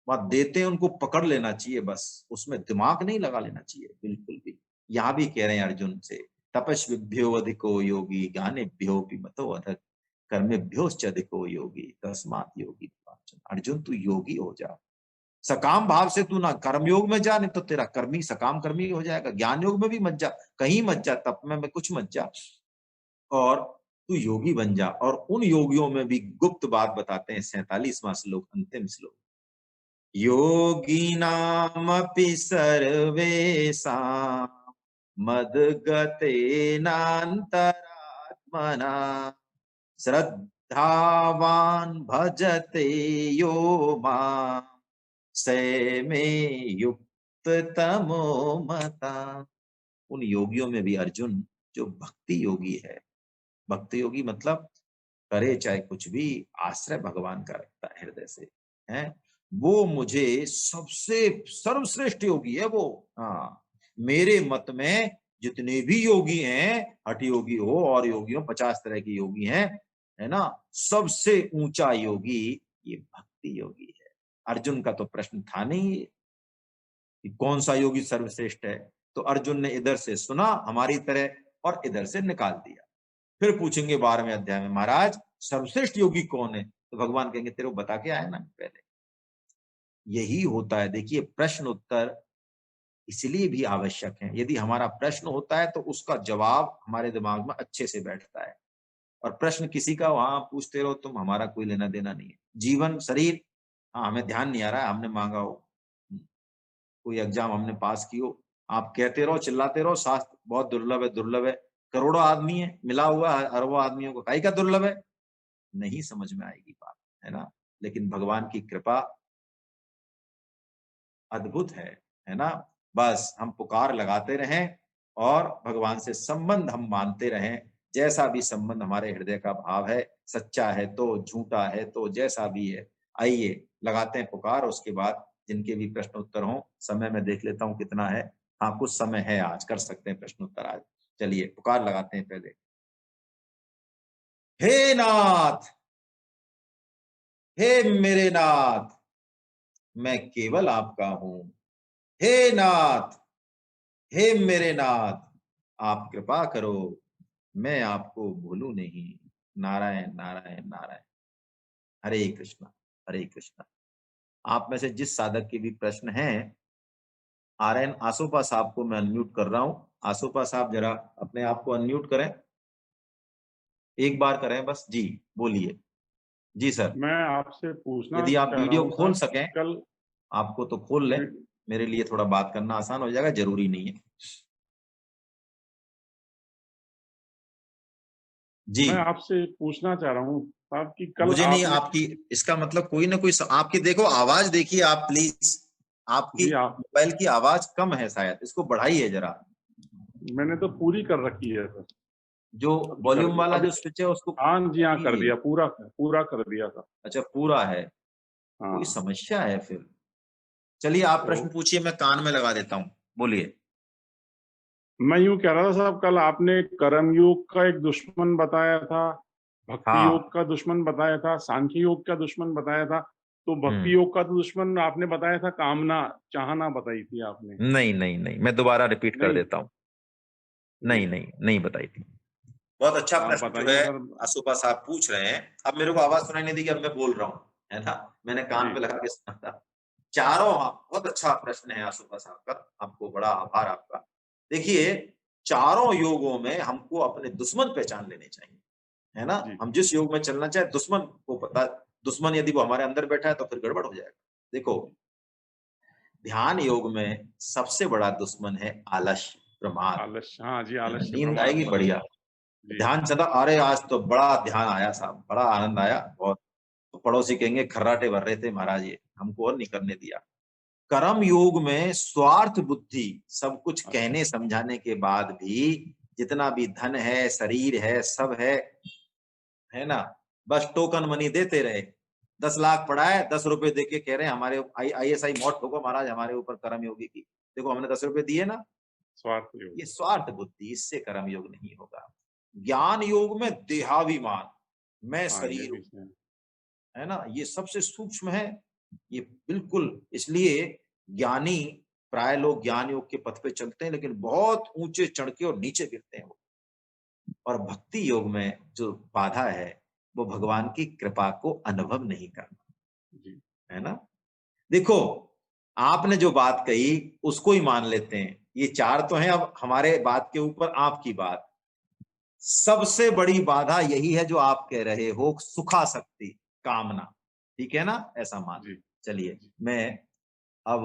बात देते हैं उनको पकड़ लेना चाहिए, बस उसमें दिमाग नहीं लगा लेना चाहिए बिल्कुल भी। यहाँ भी कह रहे हैं अर्जुन से, तपस्विभ्यो अधिको योगी ज्ञानेभ्यो मतो अधिक कर्मेभ्योश्च अधिको योगी तस्मात् योगी भवार्जुन। अर्जुन तू योगी हो जा, सकाम भाव से तू ना कर्म योग में जा, नहीं तो तेरा कर्मी सकाम कर्मी हो जाएगा। ज्ञान योग में भी मत जा, कहीं मत जा, तप में कुछ मत जा, और तू योगी बन जा। और उन योगियों में भी गुप्त बात बताते हैं, 47वां श्लोक अंतिम श्लोक, योगीनामपि सर्वेषां मद्गतेनान्तरात्मना श्रद्धावान् भजते यो मां स मे युक्ततमो मता। उन योगियों में भी अर्जुन जो भक्ति योगी है, भक्ति योगी मतलब करे चाहे कुछ भी, आश्रय भगवान का रखता है हृदय से, है वो मुझे सबसे सर्वश्रेष्ठ योगी है वो। हाँ, मेरे मत में जितने भी योगी हैं, हठ योगी हो और योगी हो, 50 तरह के योगी हैं, है ना, सबसे ऊंचा योगी ये भक्ति योगी है। अर्जुन का तो प्रश्न था नहीं कि कौन सा योगी सर्वश्रेष्ठ है, तो अर्जुन ने इधर से सुना हमारी तरह और इधर से निकाल दिया। फिर पूछेंगे 12वें अध्याय में, महाराज सर्वश्रेष्ठ योगी कौन है, तो भगवान कहेंगे तेरे को बता के आया ना पहले। यही होता है, देखिए प्रश्न उत्तर इसलिए भी आवश्यक है। यदि हमारा प्रश्न होता है तो उसका जवाब हमारे दिमाग में अच्छे से बैठता है, और प्रश्न किसी का वहां पूछते रहो तुम, हमारा कोई लेना देना नहीं है। जीवन शरीर, हाँ हमें ध्यान नहीं आ रहा है, हमने मांगा हो, कोई एग्जाम हमने पास की हो, आप कहते रहो चिल्लाते रहो शास्त्र बहुत दुर्लभ है दुर्लभ है, करोड़ों आदमी है मिला हुआ अरबों आदमियों को, काई का दुर्लभ है, नहीं समझ में आएगी बात, है ना। लेकिन भगवान की कृपा अद्भुत है ना। बस हम पुकार लगाते रहें और भगवान से संबंध हम मानते रहें, जैसा भी संबंध हमारे हृदय का भाव है, सच्चा है तो झूठा है तो जैसा भी है, आइए लगाते हैं पुकार। उसके बाद जिनके भी प्रश्न उत्तर हों, समय में देख लेता हूं कितना है, हाँ कुछ समय है, आज कर सकते हैं प्रश्न उत्तर आज। चलिए पुकार लगाते हैं पहले, हे नाथ, हे मेरे नाथ, मैं केवल आपका हूं। हे नाथ, हे मेरे नाथ, आप कृपा करो, मैं आपको भूलूं नहीं। नारायण नारायण नारायण। हरे कृष्णा, हरे कृष्णा। आप में से जिस साधक के भी प्रश्न हैं, आर्यन आसोपा साहब को मैं अनम्यूट कर रहा हूं। आसोपा साहब जरा अपने आप को अनम्यूट करें, एक बार करें बस जी, बोलिए जी सर। मैं आपसे पूछना यदि आप चाह रहा वीडियो हूँ खोल साहब कि सकें कल आपको तो खोल लें, मेरे लिए थोड़ा बात करना आसान हो जाएगा, जरूरी नहीं है जी। मैं आपसे पूछना चाह रहा हूँ साहब कि कल मुझे नहीं आपने आपकी, इसका मतलब कोई ना कोई आपकी देखो आवाज देखिए आप प्लीज, आपकी जी आप मोबाइल की आवाज कम है शायद, इसको बढ़ाइए जरा। मैंने तो पूरी कर रखी है सर। जो अभी कर वॉल्यूम दी वाला अभी। जो स्विच है उसको हाँ जी हाँ कर कीजिए। दिया, पूरा पूरा कर दिया सर। अच्छा पूरा है, कोई हाँ समस्या है फिर। चलिए आप तो प्रश्न पूछिए, मैं कान में लगा देता हूँ, बोलिए। मैं यूं कह रहा था साहब, कल आपने कर्म योग का एक दुश्मन बताया था, भक्ति योग हाँ। का दुश्मन बताया था, सांख्य योग का दुश्मन बताया था। तो भक्ति हम्म। योग का तो दुश्मन आपने बताया था, कामना चाहना बताई थी आपने। नहीं नहीं नहीं, मैं दोबारा रिपीट कर नहीं देता हूँ। जी नहीं नहीं नहीं बताई थी। बहुत अच्छा आप प्रश्न जो बताइए है सर। आशुपा साहब पूछ रहे हैं। अब मेरे को आवाज सुनाई नहीं दी कि अब मैं बोल रहा हूँ, है ना, मैंने कान जी पे लगा के सुना था। चारों, हाँ, बहुत अच्छा प्रश्न है आशुपा साहब का, आपको बड़ा आभार आपका। देखिए, चारों योगों में हमको अपने दुश्मन पहचान लेने चाहिए, है ना। जी हम जिस योग में चलना चाहे, दुश्मन को पता, दुश्मन यदि वो हमारे अंदर बैठा है तो फिर गड़बड़ हो जाएगा। देखो, ध्यान योग में सबसे बड़ा दुश्मन है आलस्य, प्रमाद, आलस्य, हाँ जी, है ना। आलस्य नींद प्रमाद। आएगी बढ़िया, जी ध्यान चला, अरे आज तो बड़ा ध्यान आया साहब, बड़ा आनंद आया बहुत, तो पड़ोसी कहेंगे खर्राटे भर रहे थे महाराज, ये हमको और नहीं करने दिया। कर्म योग में स्वार्थ बुद्धि, सब कुछ कहने समझाने के बाद भी, जितना भी धन है, शरीर है, सब है ना, बस टोकन मनी देते रहे। 10 लाख पड़ा है, 10 रुपए देके कह रहे हैं हमारे ISI मौत होगा महाराज हमारे ऊपर कर्म योगी की, देखो हमने 10 रुपए दिए ना। स्वार्थ योग। ये स्वार्थ बुद्धि, इससे कर्म योग नहीं होगा। ज्ञान योग में देहाभिमान, मैं हाँ ये शरीर भी हूं, है। है ना, ये सबसे सूक्ष्म है। ये बिल्कुल, इसलिए ज्ञानी, प्राय लोग ज्ञान योग के पथ पे चलते हैं लेकिन बहुत ऊंचे चढ़ के और नीचे गिरते हैं वो। और भक्ति योग में जो बाधा है, वो भगवान की कृपा को अनुभव नहीं करना, जी है ना। देखो, आपने जो बात कही उसको ही मान लेते हैं, ये चार तो हैं, अब हमारे बात के ऊपर आपकी बात। सबसे बड़ी बाधा यही है जो आप कह रहे हो, सुखासक्ति, कामना, ठीक है ना, ऐसा मान। जी चलिए, जी। मैं अब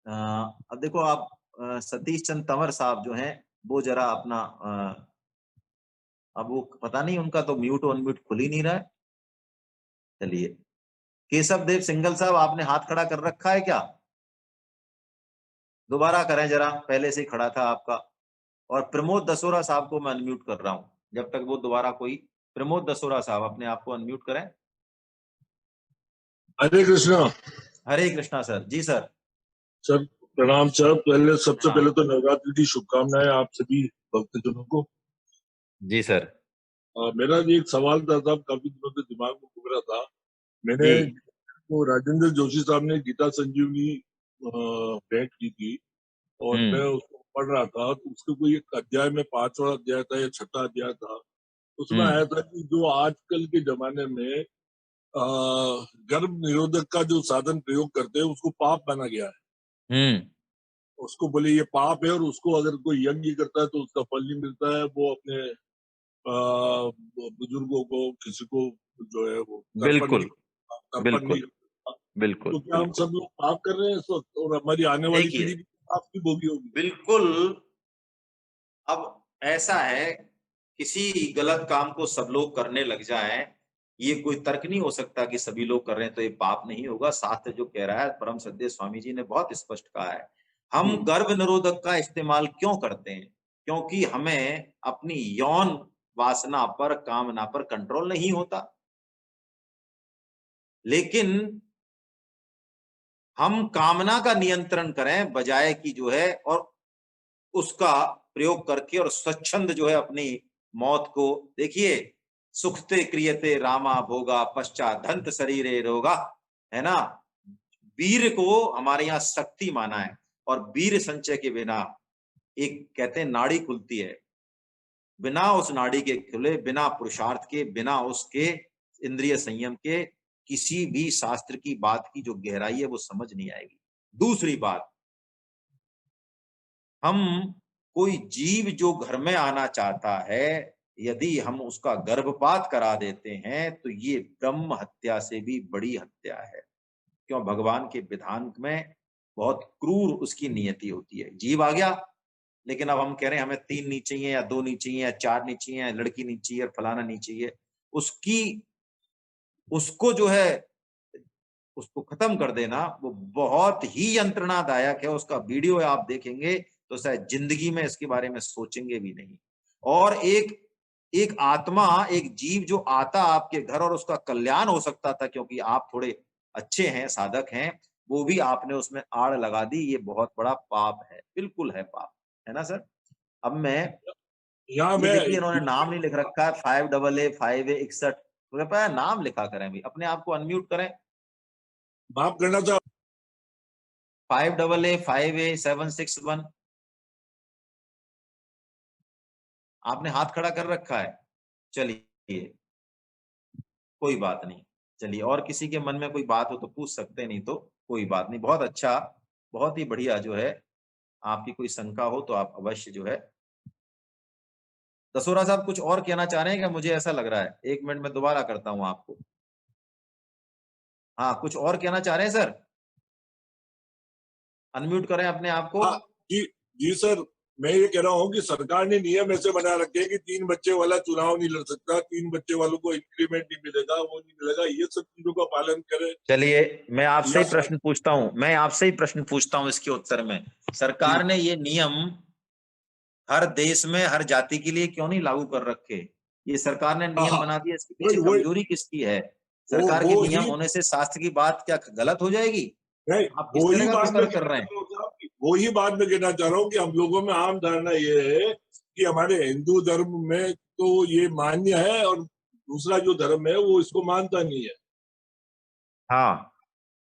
अब देखो आप, सतीश चंद्र तंवर साहब जो हैं, वो जरा अपना अब वो पता नहीं, उनका तो म्यूट अनम्यूट खुल ही नहीं रहा है। चलिए, केशव देव सिंगल साहब, आपने हाथ खड़ा कर रखा है क्या? दोबारा करें जरा, पहले से ही खड़ा था आपका। और प्रमोद दसोरा साहब को मैं अनम्यूट कर रहा हूं, जब तक वो दोबारा कोई, प्रमोद दसोरा साहब अपने आप को अनम्यूट करें। हरे कृष्णा। हरे कृष्णा सर, जी सर। सर प्रणाम सर, पहले सबसे प्रणाम। पहले तो नवरात्रि की शुभकामनाएं आप सभी भक्तजनों को। जी सर। मेरा भी एक सवाल था साहब, काफी दिनों से दिमाग में घूम रहा था। मैंने जी। वो राजेंद्र जोशी साहब ने गीता संजीवनी भेंट की थी, और मैं हम्म। उसको पढ़ रहा था, तो उसके कोई एक अध्याय में 5वां अध्याय था या 6ठा अध्याय था, उसमें हम्म। आया था कि जो आजकल के जमाने में गर्भ निरोधक का जो साधन प्रयोग करते हैं उसको पाप माना गया है। हम्म। उसको बोले ये पाप है, और उसको अगर कोई यज्ञ करता है तो उसका फल नहीं मिलता है, वो अपने बुजुर्गों को, किसी को जो है वो बिल्कुल। तर्पण नहीं बिल्कुल। करता। बिल्कुल। तो क्या हम बिल्कुल। सब लोग पाप कर रहे हैं इस वक्त, और हमारी आने वाली देखिए, पीढ़ी भी पाप की भोगी होगी? बिल्कुल। अब ऐसा है, किसी गलत काम को सब लोग करने लग जाएं, ये कोई तर्क नहीं हो सकता कि सभी लोग कर रहे हैं तो ये पाप नहीं होगा। शास्त्र जो कह रहा है, परम सद्य स्वामी जी ने बहुत स्पष्ट कहा है, हम गर्भ निरोधक का इस्तेमाल क्यों करते हैं? क्योंकि हमें अपनी यौन वासना पर, कामना पर कंट्रोल नहीं होता। लेकिन हम कामना का नियंत्रण करें बजाय कि जो है, और उसका प्रयोग करके और स्वच्छंद जो है अपनी मौत को, देखिए, सुखते क्रियते रामा भोगा पश्चात दंत शरीरे रोगा, है ना। वीर को हमारे यहाँ शक्ति माना है, और वीर संचय के बिना, एक कहते हैं नाड़ी खुलती है, बिना उस नाड़ी के खुले, बिना पुरुषार्थ के, बिना उसके इंद्रिय संयम के, किसी भी शास्त्र की बात की जो गहराई है वो समझ नहीं आएगी। दूसरी बात, हम, कोई जीव जो घर में आना चाहता है, यदि हम उसका गर्भपात करा देते हैं तो ये ब्रह्म हत्या से भी बड़ी हत्या है। क्यों? भगवान के विधान में बहुत क्रूर उसकी नियति होती है। जीव आ गया, लेकिन अब हम कह रहे हैं हमें 3 नहीं चाहिए या 2 नहीं चाहिए या 4 नहीं चाहिए या लड़की नहीं चाहिए और फलाना नहीं चाहिए। उसकी, उसको जो है, उसको खत्म कर देना वो बहुत ही यंत्रणादायक है। उसका वीडियो आप देखेंगे तो शायद जिंदगी में इसके बारे में सोचेंगे भी नहीं। और एक एक आत्मा, एक जीव जो आता आपके घर और उसका कल्याण हो सकता था, क्योंकि आप थोड़े अच्छे हैं, साधक हैं, वो भी आपने उसमें आड़ लगा दी, ये बहुत बड़ा पाप है, बिल्कुल है पाप, है ना सर। अब मैं, यहाँ ये मैं देखिए इन्होंने नाम नहीं लिख रखा है, 5AA 5A61, कृपया नाम लिखा करें भी, अपने आप को अनम्यूट करें। माफ करना था। 5AA 5A 761, आपने हाथ खड़ा कर रखा है, चलिए कोई बात नहीं। चलिए, और किसी के मन में कोई बात हो तो पूछ सकते, नहीं तो कोई बात नहीं। बहुत अच्छा, बहुत ही बढ़िया जो है, आपकी कोई शंका हो तो आप अवश्य जो है। दसोरा साहब कुछ और कहना चाह रहे हैं क्या? मुझे ऐसा लग रहा है। 1 मिनट में दोबारा करता हूं आपको। हाँ, कुछ और कहना चाह रहे हैं सर? अनम्यूट करें अपने आप को। हाँ जी, जी सर, मैं ये कह रहा हूँ कि सरकार ने नियम ऐसे बना रखे हैं कि 3 बच्चे वाला चुनाव नहीं लड़ सकता, 3 बच्चे वालों को इंक्रीमेंट नहीं मिलेगा, वो नहीं मिलेगा, ये सब चीजों का पालन करें। चलिए, मैं आपसे या ही प्रश्न पूछता हूं, इसके उत्तर में। सरकार ने ये नियम हर देश में हर जाति के लिए क्यों नहीं लागू कर रखे? ये सरकार ने हाँ नियम हाँ, बना दिया, इसके पीछे वही वही कमजोरी किसकी है? सरकार के वो नियम ही होने से शास्त्र की बात क्या गलत हो जाएगी? नहीं, आप किस वो ही तरह का बात मैं वितर्क कर कहना रहे चाह हैं? रहा हूँ साहब, वो ही बात मैं कहना चाह रहा हूँ कि हम लोगों में आम धारणा ये है कि हमारे हिंदू धर्म में तो ये मान्य है और दूसरा जो धर्म है वो इसको मानता नहीं है। हाँ,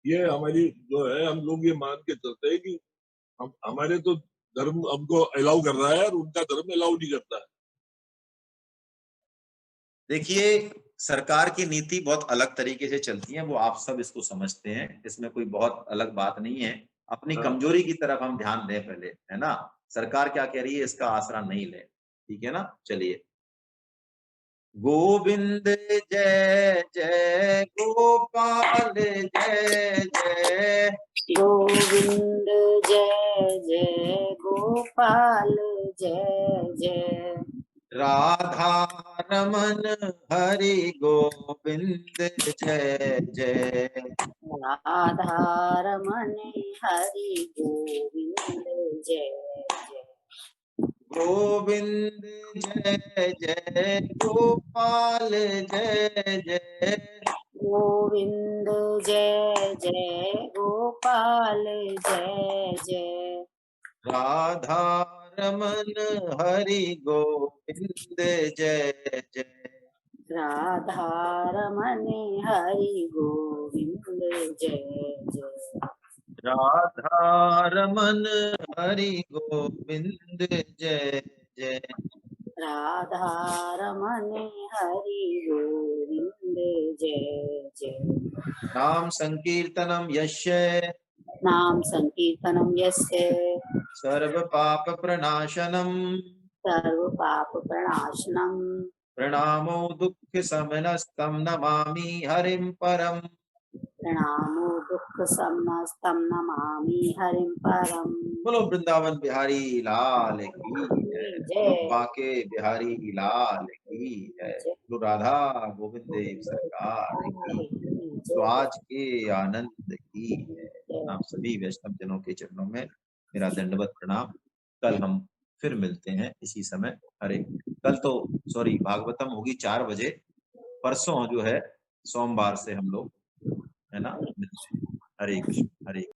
ये हमारी जो है, हम लोग ये मान के चलते हैं कि हम हमारे तो धर्म हमको अलाउ कर रहा है और उनका धर्म अलाउ नहीं करता है। देखिए, सरकार की नीति बहुत अलग तरीके से चलती है, वो आप सब इसको समझते हैं, इसमें कोई बहुत अलग बात नहीं है। अपनी हाँ कमजोरी की तरफ हम ध्यान दें पहले, है ना? सरकार क्या कह रही है इसका आसरा नहीं ले, ठीक है ना? चलिए, गोविंद जय जय गोपाल जय जय, गोविंद जय जय गोपाल जय जय, राधा रमन हरि गोविंद जय जय, राधा रमण हरि गोविंद जय जय, गोविंद जय जय गोपाल जय जय, गोविंद जय जय गोपाल जय जय, राधा रमन हरि गोविंद जय जय, राधा रमण हरि गोविंद जय जय, राधा रमन हरि गोविंद जय जय, राधा रमण हरि गोविंद जय जय, नाम संकीर्तनम यस्य नाम संकीर्तनम यस्य सर्व पाप प्रणाशनम, सर्व पाप प्रणाशनम, प्रणामो दुःख समनस्तम नमामि हरिं परम। प्रणामो दुख समस्तम नमामि हरिं परम। बोलो वृंदावन बिहारी लाल की जय, बोलो जय बाके बिहारी लाल की जय, जय बोलो राधा गोविंद देव सरकार की, बोलो आज के आनंद की जय। आप सभी वैष्णव जनों के चरणों में मेरा दंडवत प्रणाम। कल हम फिर मिलते हैं इसी समय। हरे, कल तो सॉरी भागवतम होगी 4 बजे, परसों जो है सोमवार से हम लोग, है ना, मिलते हैं। हरे कृष्ण हरे।